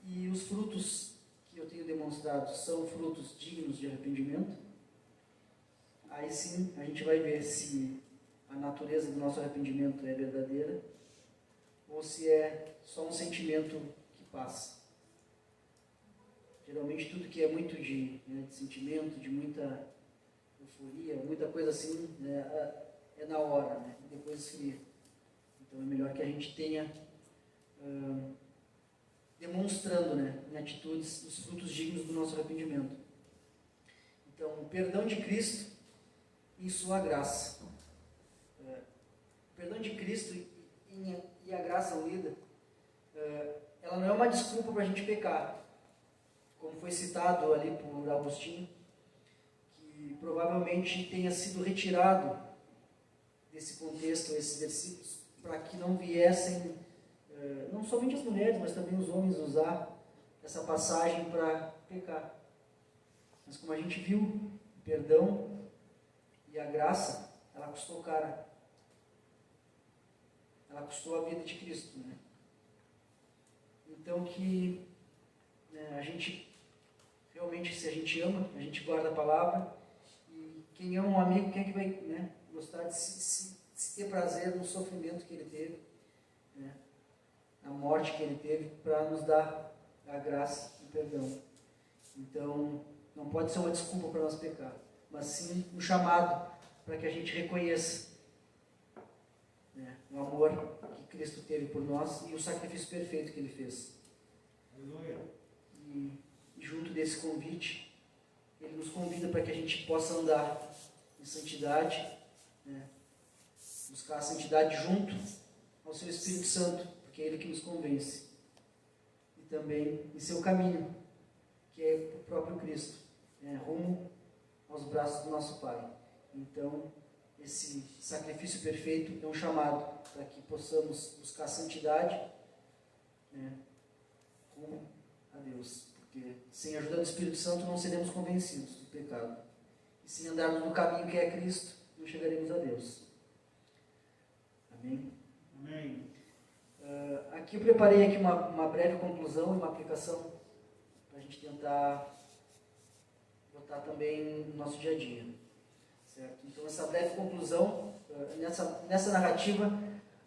e os frutos que eu tenho demonstrado são frutos dignos de arrependimento. Aí sim a gente vai ver se a natureza do nosso arrependimento é verdadeira ou se é só um sentimento que passa. Geralmente tudo que é muito de sentimento, de muita euforia, muita coisa assim, é na hora, né? Depois esfria. Então é melhor que a gente tenha demonstrando, né, em atitudes os frutos dignos do nosso arrependimento. Então, o perdão de Cristo em sua graça. O perdão de Cristo e a graça unida, ela não é uma desculpa para a gente pecar, como foi citado ali por Agostinho, que provavelmente tenha sido retirado desse contexto, esses versículos, para que não viessem, não somente as mulheres, mas também os homens usar essa passagem para pecar. Mas como a gente viu, o perdão e a graça, ela custou caro. Ela custou a vida de Cristo, né? Então que a gente, realmente, se a gente ama, a gente guarda a palavra, e quem ama um amigo, quem é que vai, né, gostar de se ter prazer no sofrimento que ele teve, né, na morte que ele teve, para nos dar a graça e o perdão. Então, não pode ser uma desculpa para nós pecar, mas sim um chamado para que a gente reconheça, né, o amor que Cristo teve por nós e o sacrifício perfeito que ele fez. Aleluia. E junto desse convite, ele nos convida para que a gente possa andar em santidade, né, buscar a santidade junto ao seu Espírito Santo, porque é ele que nos convence, e também em seu caminho, que é o próprio Cristo, rumo aos braços do nosso Pai. Então, esse sacrifício perfeito é um chamado para que possamos buscar a santidade, né, rumo a Deus, porque sem a ajuda do Espírito Santo não seremos convencidos do pecado, e sem andarmos no caminho que é Cristo, não chegaremos a Deus. Amém? Amém. Aqui eu preparei aqui uma breve conclusão e uma aplicação para a gente tentar botar também no nosso dia a dia, certo? Então, essa breve conclusão, nessa narrativa,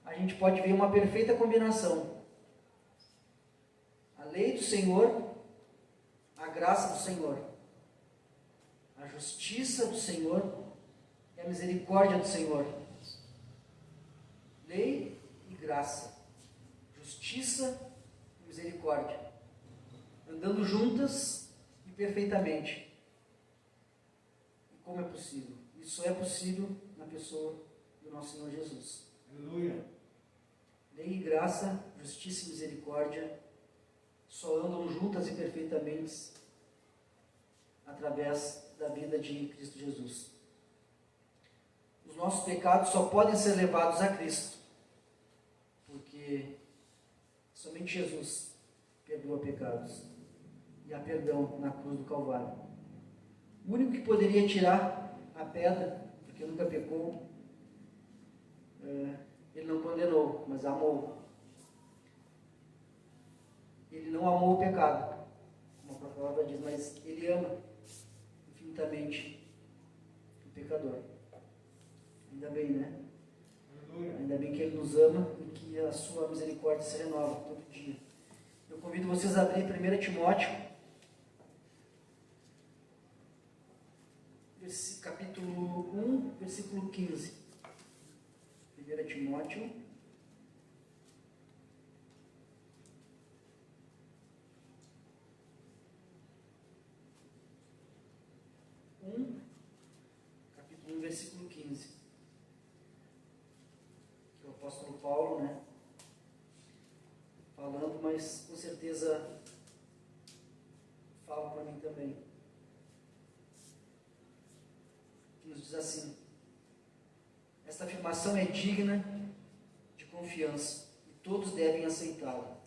a gente pode ver uma perfeita combinação: a lei do Senhor, a graça do Senhor, a justiça do Senhor e a misericórdia do Senhor. Lei e graça, justiça e misericórdia, andando juntas e perfeitamente. E como é possível? Isso é possível na pessoa do nosso Senhor Jesus. Aleluia. Lei e graça, justiça e misericórdia só andam juntas e perfeitamente através da vida de Cristo Jesus. Os nossos pecados só podem ser levados a Cristo, porque somente Jesus perdoa pecados, e há perdão na cruz do Calvário. O único que poderia tirar a pedra, porque nunca pecou, ele não condenou, mas amou. Ele não amou o pecado, como a própria palavra diz, mas ele ama infinitamente o pecador. Ainda bem, né? Aleluia. Ainda bem que ele nos ama e que a sua misericórdia se renova todo dia. Eu convido vocês a abrir 1 Timóteo, capítulo 1, versículo 15. 1 Timóteo 1, capítulo 1, versículo 15. Que é o apóstolo Paulo, né, falando, mas com certeza fala para mim também. Que nos diz assim: esta afirmação é digna de confiança e todos devem aceitá-la.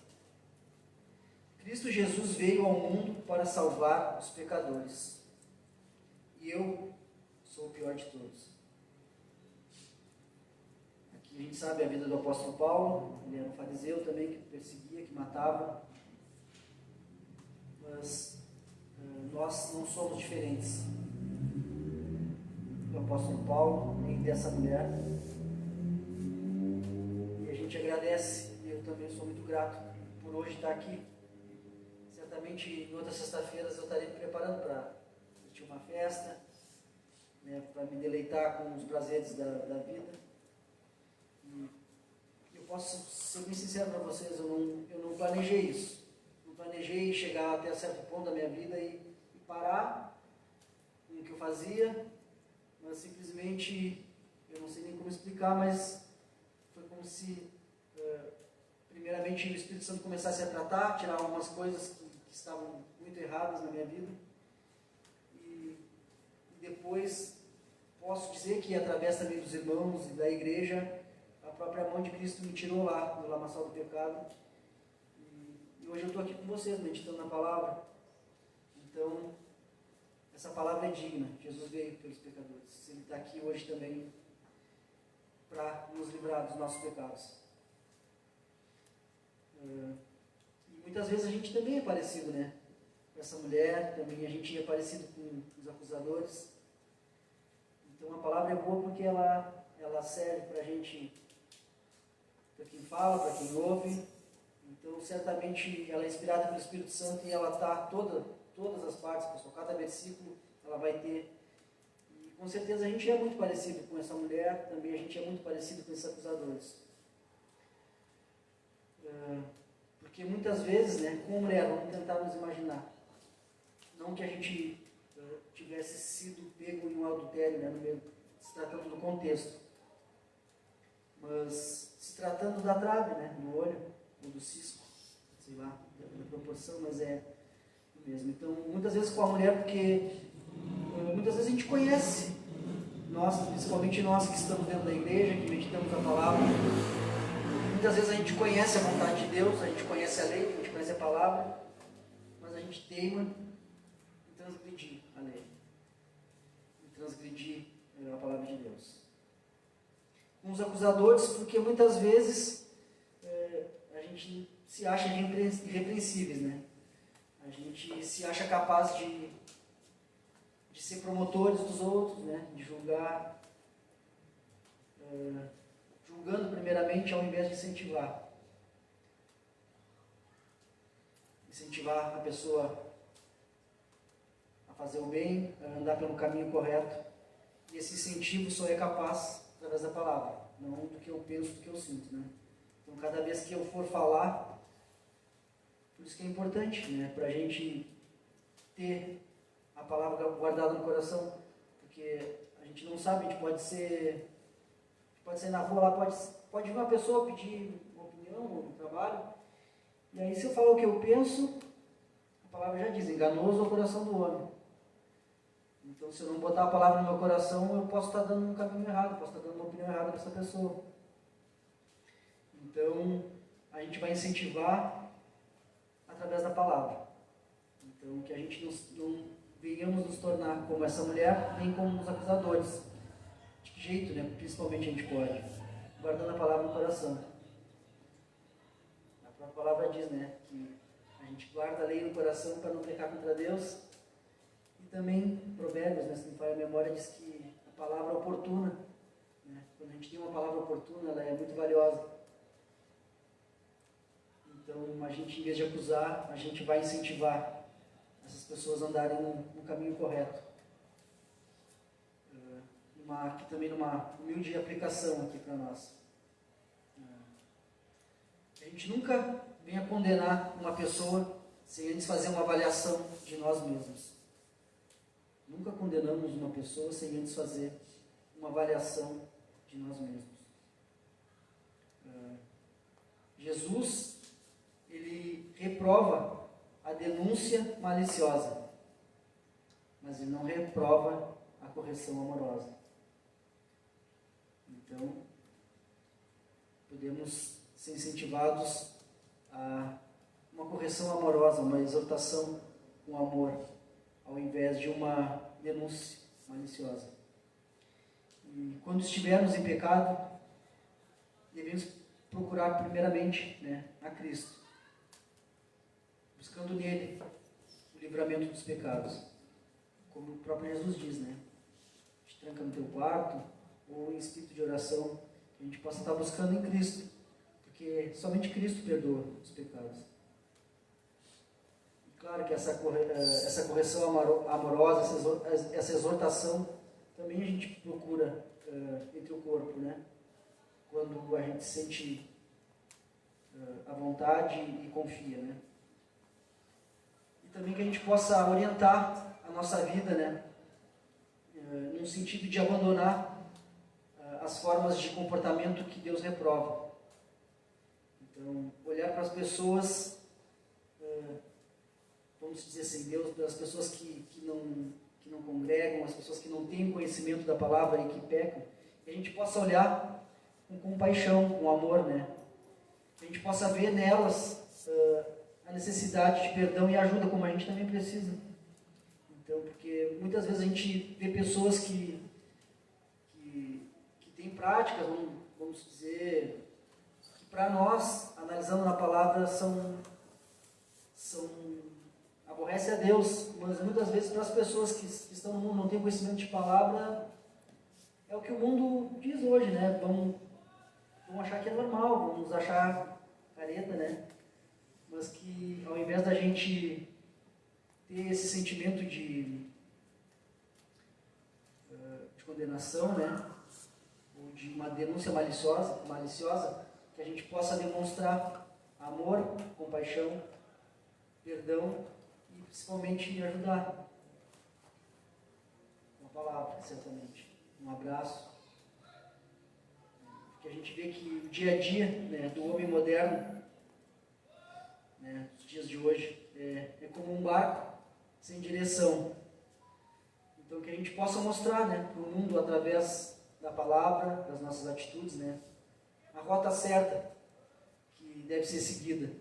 Cristo Jesus veio ao mundo para salvar os pecadores, e eu sou o pior de todos. Aqui a gente sabe a vida do apóstolo Paulo. Ele era um fariseu também, que perseguia, que matava, mas nós não somos diferentes do apóstolo Paulo, nem dessa mulher, e a gente agradece, eu também sou muito grato por hoje estar aqui. Certamente em outras sexta-feiras eu estarei me preparando para curtir uma festa, né, para me deleitar com os prazeres da vida. E eu posso ser bem sincero para vocês, eu não planejei isso. Não planejei chegar até certo ponto da minha vida e parar com o que eu fazia, mas simplesmente, eu não sei nem como explicar, mas foi como se, primeiramente, o Espírito Santo começasse a tratar, tirar algumas coisas que estavam muito erradas na minha vida. E depois, posso dizer que através também dos irmãos e da igreja, a própria mão de Cristo me tirou lá, do lamaçal do pecado. E hoje eu estou aqui com vocês, meditando na palavra. Então, essa palavra é digna. Jesus veio pelos pecadores. Ele está aqui hoje também para nos livrar dos nossos pecados. E muitas vezes a gente também é parecido, né? Com essa mulher, também a gente é parecido com os acusadores. Então a palavra é boa porque ela serve para a gente, para quem fala, para quem ouve. Então certamente ela é inspirada pelo Espírito Santo e ela está todas as partes, pessoal, cada versículo ela vai ter. E com certeza a gente é muito parecido com essa mulher, também a gente é muito parecido com esses acusadores. Porque muitas vezes, né, como mulher, vamos tentar nos imaginar, não que a gente tivesse sido pego em um adultério, né, no meio, se tratando do contexto, mas se tratando da trave, né, no olho, ou do cisco, sei lá, da proporção, mas é o mesmo. Então, muitas vezes com a mulher, porque muitas vezes a gente conhece, nós, principalmente nós que estamos dentro da igreja, que meditamos a palavra, muitas vezes a gente conhece a vontade de Deus, a gente conhece a lei, a gente conhece a palavra, mas a gente teima em transgredir a lei, em transgredir a palavra de Deus. Com os acusadores, porque muitas vezes a gente se acha irrepreensíveis, né? A gente se acha capaz de ser promotores dos outros, né? De julgar, julgando primeiramente ao invés de incentivar. Incentivar a pessoa a fazer o bem, a andar pelo caminho correto. E esse incentivo só é capaz através da palavra, não do que eu penso, do que eu sinto, né? Então, cada vez que eu for falar, por isso que é importante, né? Para a gente ter a palavra guardada no coração, porque a gente não sabe, a gente pode ser na rua lá, pode vir uma pessoa pedir uma opinião, um trabalho, e aí se eu falar o que eu penso, a palavra já diz, enganoso é o coração do homem. Então se eu não botar a palavra no meu coração, eu posso estar dando um caminho errado, posso estar dando uma opinião errada para essa pessoa. Então a gente vai incentivar através da palavra. Então que a gente não venhamos nos tornar como essa mulher, nem como os acusadores. De que jeito, né? Principalmente a gente pode, guardando a palavra no coração. A própria palavra diz, né, que a gente guarda a lei no coração para não pecar contra Deus. E também Provérbios, né, se não falha a memória, diz que a palavra oportuna, né, quando a gente tem uma palavra oportuna, ela é muito valiosa. Então a gente, em vez de acusar, a gente vai incentivar essas pessoas a andarem no caminho correto. Aqui também numa humilde aplicação aqui para nós. A gente nunca venha condenar uma pessoa sem antes fazer uma avaliação de nós mesmos. Nunca condenamos uma pessoa sem antes fazer uma avaliação de nós mesmos. Jesus, ele reprova a denúncia maliciosa, mas ele não reprova a correção amorosa. Então, podemos ser incentivados a uma correção amorosa, uma exortação com amor, ao invés de uma denúncia maliciosa. E quando estivermos em pecado, devemos procurar primeiramente, né, a Cristo, buscando nele o livramento dos pecados, como o próprio Jesus diz, né? Te tranca no teu quarto, ou em espírito de oração, que a gente possa estar buscando em Cristo, porque porque somente Cristo perdoa os pecados. E claro que essa correção amorosa, essa exortação, também a gente procura entre o corpo, né? Quando a gente sente à vontade e confia, né? E também que a gente possa orientar a nossa vida, né? No sentido de abandonar as formas de comportamento que Deus reprova. Então, olhar para as pessoas, vamos dizer assim, Deus, para as pessoas que não congregam, as pessoas que não têm conhecimento da palavra e que pecam, que a gente possa olhar com compaixão, com amor, né? Que a gente possa ver nelas a necessidade de perdão e ajuda, como a gente também precisa. Então, porque muitas vezes a gente vê pessoas que têm práticas, vamos dizer, que para nós, analisando na palavra, aborrece a Deus, mas muitas vezes para as pessoas que estão no mundo, não têm conhecimento de palavra, é o que o mundo diz hoje, né? Vão achar que é normal, vão nos achar careta, né? Mas que ao invés da gente ter esse sentimento de condenação, né? Ou de uma denúncia maliciosa, que a gente possa demonstrar amor, compaixão, perdão e principalmente ajudar com a palavra, certamente. Um abraço. Porque a gente vê que o dia a dia, né, do homem moderno, né, os dias de hoje, é como um barco sem direção. Então que a gente possa mostrar, né, para o mundo através da palavra, das nossas atitudes, né, a rota certa que deve ser seguida.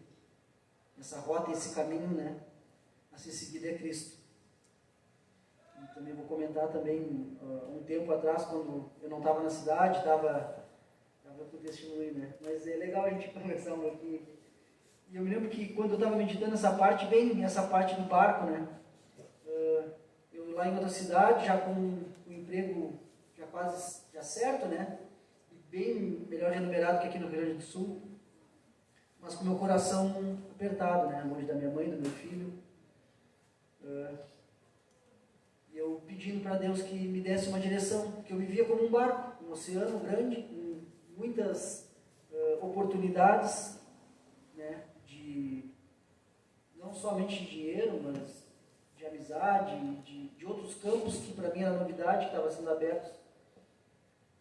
Essa rota, esse caminho, né, a ser seguido é Cristo. E também vou comentar também, um tempo atrás, quando eu não estava na cidade, estava com testemunho, né, mas é legal a gente conversar um pouquinho. E eu me lembro que quando eu estava meditando essa parte, bem essa parte do barco, né, eu lá em outra cidade, já com o emprego já quase certo, né, e bem melhor remunerado que aqui no Rio Grande do Sul, mas com meu coração apertado, né, longe da minha mãe, do meu filho, e eu pedindo para Deus que me desse uma direção, porque eu vivia como um barco, um oceano grande, com muitas oportunidades, né, não somente de dinheiro, mas de amizade, de outros campos que para mim era novidade, que estavam sendo abertos.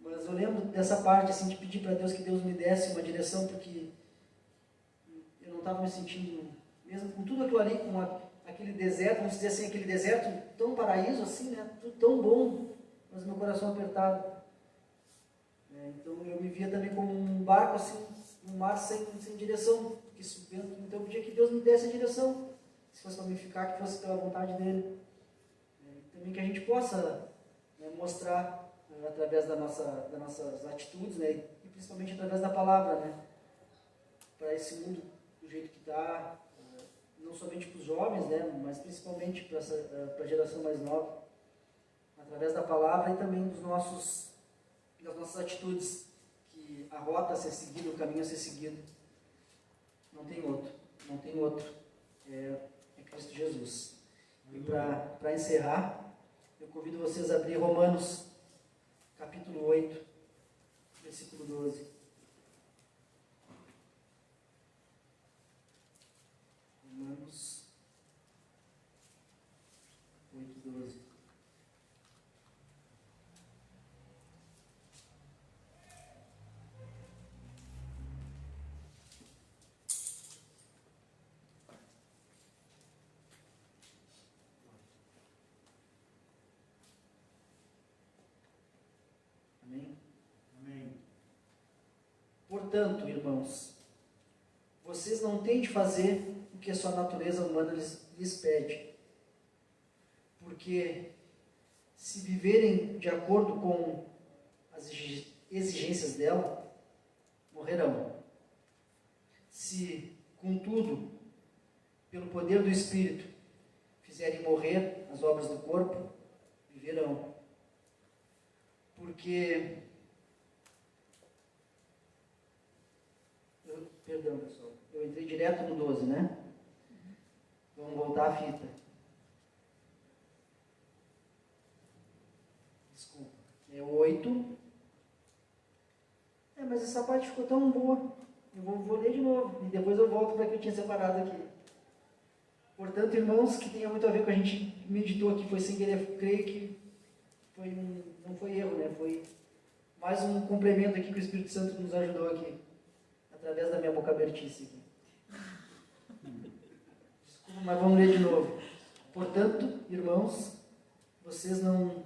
Mas eu lembro dessa parte, assim, de pedir para Deus que Deus me desse uma direção, porque eu não estava me sentindo, mesmo com tudo aquilo ali, com aquele deserto, vamos dizer assim, aquele deserto tão paraíso assim, né, tudo tão bom, mas meu coração apertado. Então eu me via também como um barco, assim, um mar sem direção. Então eu pedia que Deus me desse a direção, se fosse para me ficar, que fosse pela vontade dele. Também que a gente possa, né, mostrar através das nossas atitudes, né, e principalmente através da palavra, né, para esse mundo do jeito que está, não somente para os jovens, né, mas principalmente para a geração mais nova, através da palavra e também das nossas atitudes, que a rota a ser seguida, o caminho a ser seguido, não tem outro, é Cristo Jesus. E para encerrar, eu convido vocês a abrir Romanos, capítulo 8, versículo 12. Romanos 8, 12. Amém? Amém. Portanto, irmãos, vocês não têm de fazer o que a sua natureza humana lhes pede. Porque se viverem de acordo com as exigências dela, morrerão. Se, contudo, pelo poder do Espírito, fizerem morrer as obras do corpo, viverão. Porque Perdão, pessoal. Eu entrei direto no 12, né? Vamos voltar à fita. Desculpa. É 8. Mas essa parte ficou tão boa. Eu vou ler de novo. E depois eu volto para que eu tinha separado aqui. Portanto, irmãos, que tenha muito a ver com a gente meditou aqui, foi sem querer, creio que não foi erro, né? Foi mais um complemento aqui que o Espírito Santo nos ajudou aqui, através da minha boca abertice aqui. Desculpa, mas vamos ler de novo. Portanto, irmãos, vocês não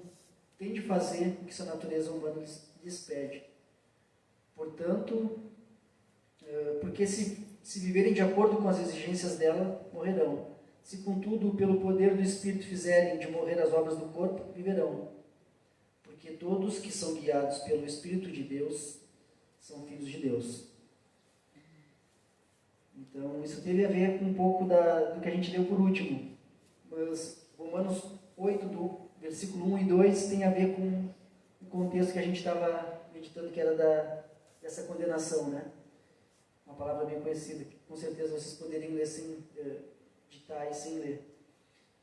têm de fazer o que sua natureza humana lhes pede. Portanto, porque se viverem de acordo com as exigências dela, morrerão. Se, contudo, pelo poder do Espírito fizerem de morrer as obras do corpo, viverão. Porque todos que são guiados pelo Espírito de Deus são filhos de Deus. Então, isso teve a ver com um pouco do que a gente leu por último. Mas Romanos 8, do versículo 1 e 2, tem a ver com o contexto que a gente estava meditando, que era dessa condenação, né? Uma palavra bem conhecida, que com certeza vocês poderiam ler sem ditar e sem ler.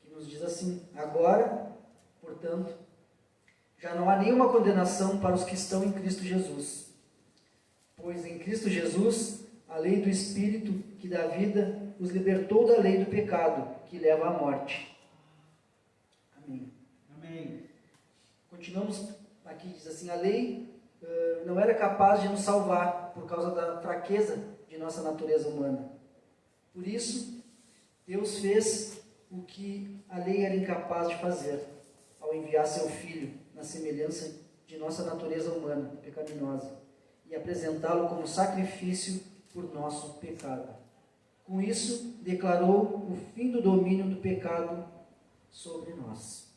Que nos diz assim: agora, portanto, já não há nenhuma condenação para os que estão em Cristo Jesus. Pois em Cristo Jesus, a lei do Espírito que dá vida os libertou da lei do pecado, que leva à morte. Amém. Amém. Continuamos aqui, diz assim: a lei não era capaz de nos salvar por causa da fraqueza de nossa natureza humana. Por isso, Deus fez o que a lei era incapaz de fazer, ao enviar seu Filho na semelhança de nossa natureza humana, pecaminosa, e apresentá-lo como sacrifício por nosso pecado. Com isso, declarou o fim do domínio do pecado sobre nós.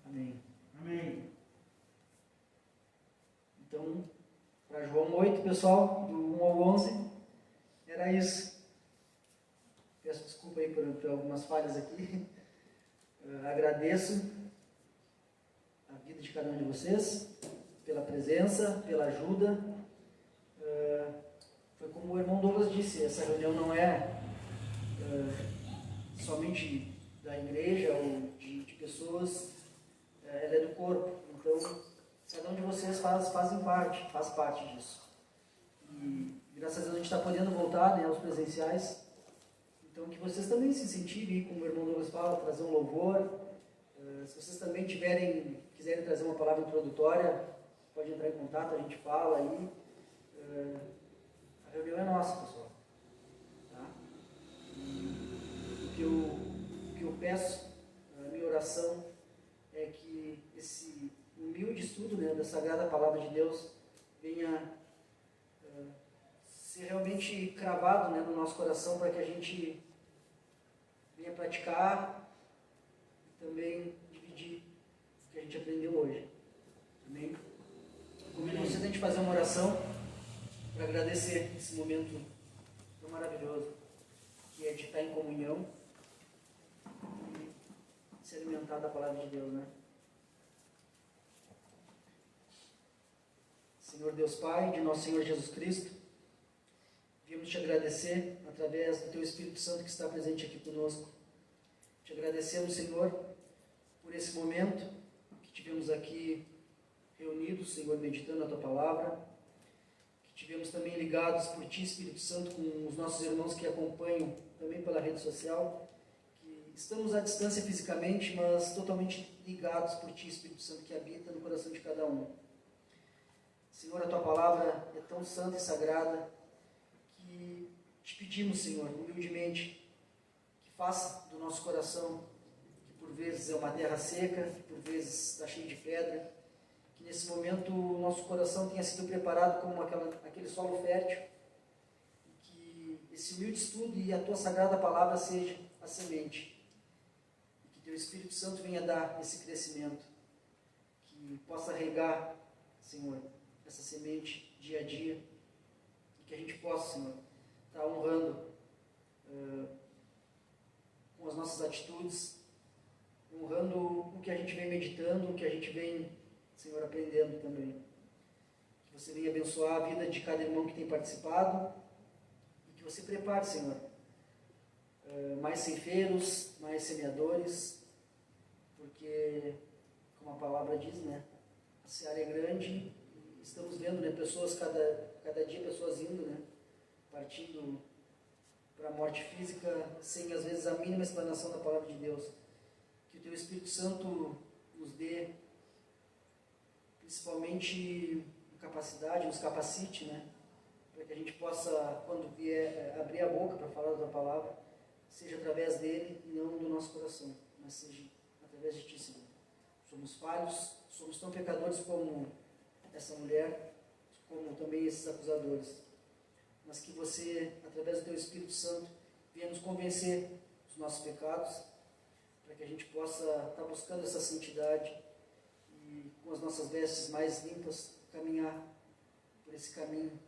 Amém. Amém. Então, para João 8, pessoal, do 1 ao 11, era isso. Peço desculpa aí por algumas falhas aqui. Agradeço a vida de cada um de vocês, pela presença, pela ajuda. Foi como o irmão Douglas disse, essa reunião não é somente da igreja ou de pessoas, ela é do corpo. Então, cada um de vocês faz parte disso. E graças a Deus a gente está podendo voltar, né, aos presenciais. Então, que vocês também se incentivem, como o irmão Douglas fala, trazer um louvor. Se vocês também quiserem trazer uma palavra introdutória, pode entrar em contato, a gente fala aí. A reunião é nossa, pessoal. Tá? O que eu peço, a minha oração, é que esse humilde estudo, né, da Sagrada Palavra de Deus venha ser realmente cravado, né, no nosso coração, para que a gente venha praticar e também dividir o que a gente aprendeu hoje. Amém? Convido vocês a gente fazer uma oração para agradecer esse momento tão maravilhoso, que é de estar em comunhão e se alimentar da Palavra de Deus, né? Senhor Deus Pai, de nosso Senhor Jesus Cristo, viemos te agradecer através do Teu Espírito Santo que está presente aqui conosco. Te agradecemos, Senhor, por esse momento que tivemos aqui reunidos, Senhor, meditando a Tua Palavra, que tivemos também ligados por Ti, Espírito Santo, com os nossos irmãos que acompanham também pela rede social, que estamos à distância fisicamente, mas totalmente ligados por Ti, Espírito Santo, que habita no coração de cada um. Senhor, a Tua Palavra é tão santa e sagrada que te pedimos, Senhor, humildemente, que faça do nosso coração, que por vezes é uma terra seca, que por vezes está cheio de pedra, que nesse momento o nosso coração tenha sido preparado como aquele solo fértil, e que esse humilde estudo e a Tua Sagrada Palavra seja a semente, e que Teu Espírito Santo venha dar esse crescimento, que possa regar, Senhor, essa semente dia a dia, e que a gente possa, Senhor, estar honrando com as nossas atitudes, honrando o que a gente vem meditando, o que a gente vem, Senhor, aprendendo também. Que você venha abençoar a vida de cada irmão que tem participado, que você prepare, Senhor, mais ceifeiros, mais semeadores, porque, como a palavra diz, né, a seara é grande e estamos vendo, né, pessoas, cada dia pessoas indo, né, partindo para a morte física, sem às vezes a mínima explanação da palavra de Deus. Que o Teu Espírito Santo nos dê, principalmente, capacidade, nos capacite, né, para que a gente possa, quando vier, abrir a boca para falar da Tua palavra, seja através dele e não do nosso coração, mas seja através de Ti, Senhor. Somos falhos, somos tão pecadores como essa mulher, como também esses acusadores. Mas que você, através do Teu Espírito Santo, venha nos convencer dos nossos pecados, para que a gente possa estar buscando essa santidade e, com as nossas vestes mais limpas, caminhar por esse caminho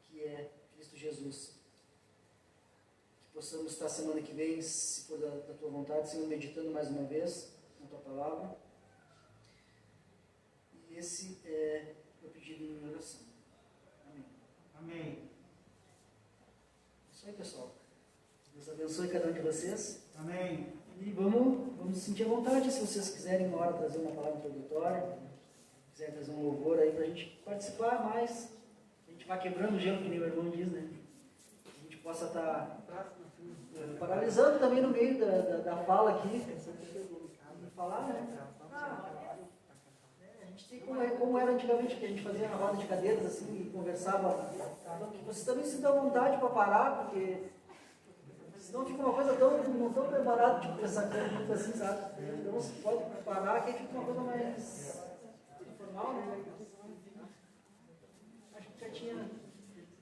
que é Cristo Jesus. Que possamos estar semana que vem, se for da Tua vontade, Senhor, meditando mais uma vez na Tua palavra. E esse é o pedido em minha oração. Amém. Amém. Isso aí, pessoal. Deus abençoe cada um de vocês. Amém. E vamos sentir à vontade, se vocês quiserem uma hora trazer uma palavra introdutória, quiserem trazer um louvor aí para a gente participar mais, a gente vai quebrando o gelo, que nem o irmão diz, né? A gente possa estar paralisando também no meio da fala aqui, e falar, né? A gente tem como era antigamente, que a gente fazia na roda de cadeiras assim e conversava. Então, que vocês também se dão vontade para parar, porque senão fica uma coisa não tão preparada, tipo, essa coisa muito assim, sabe? Então você pode parar, que aí fica uma coisa mais informal, né? Acho que já tinha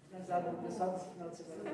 finalizado o pessoal desse final de semana.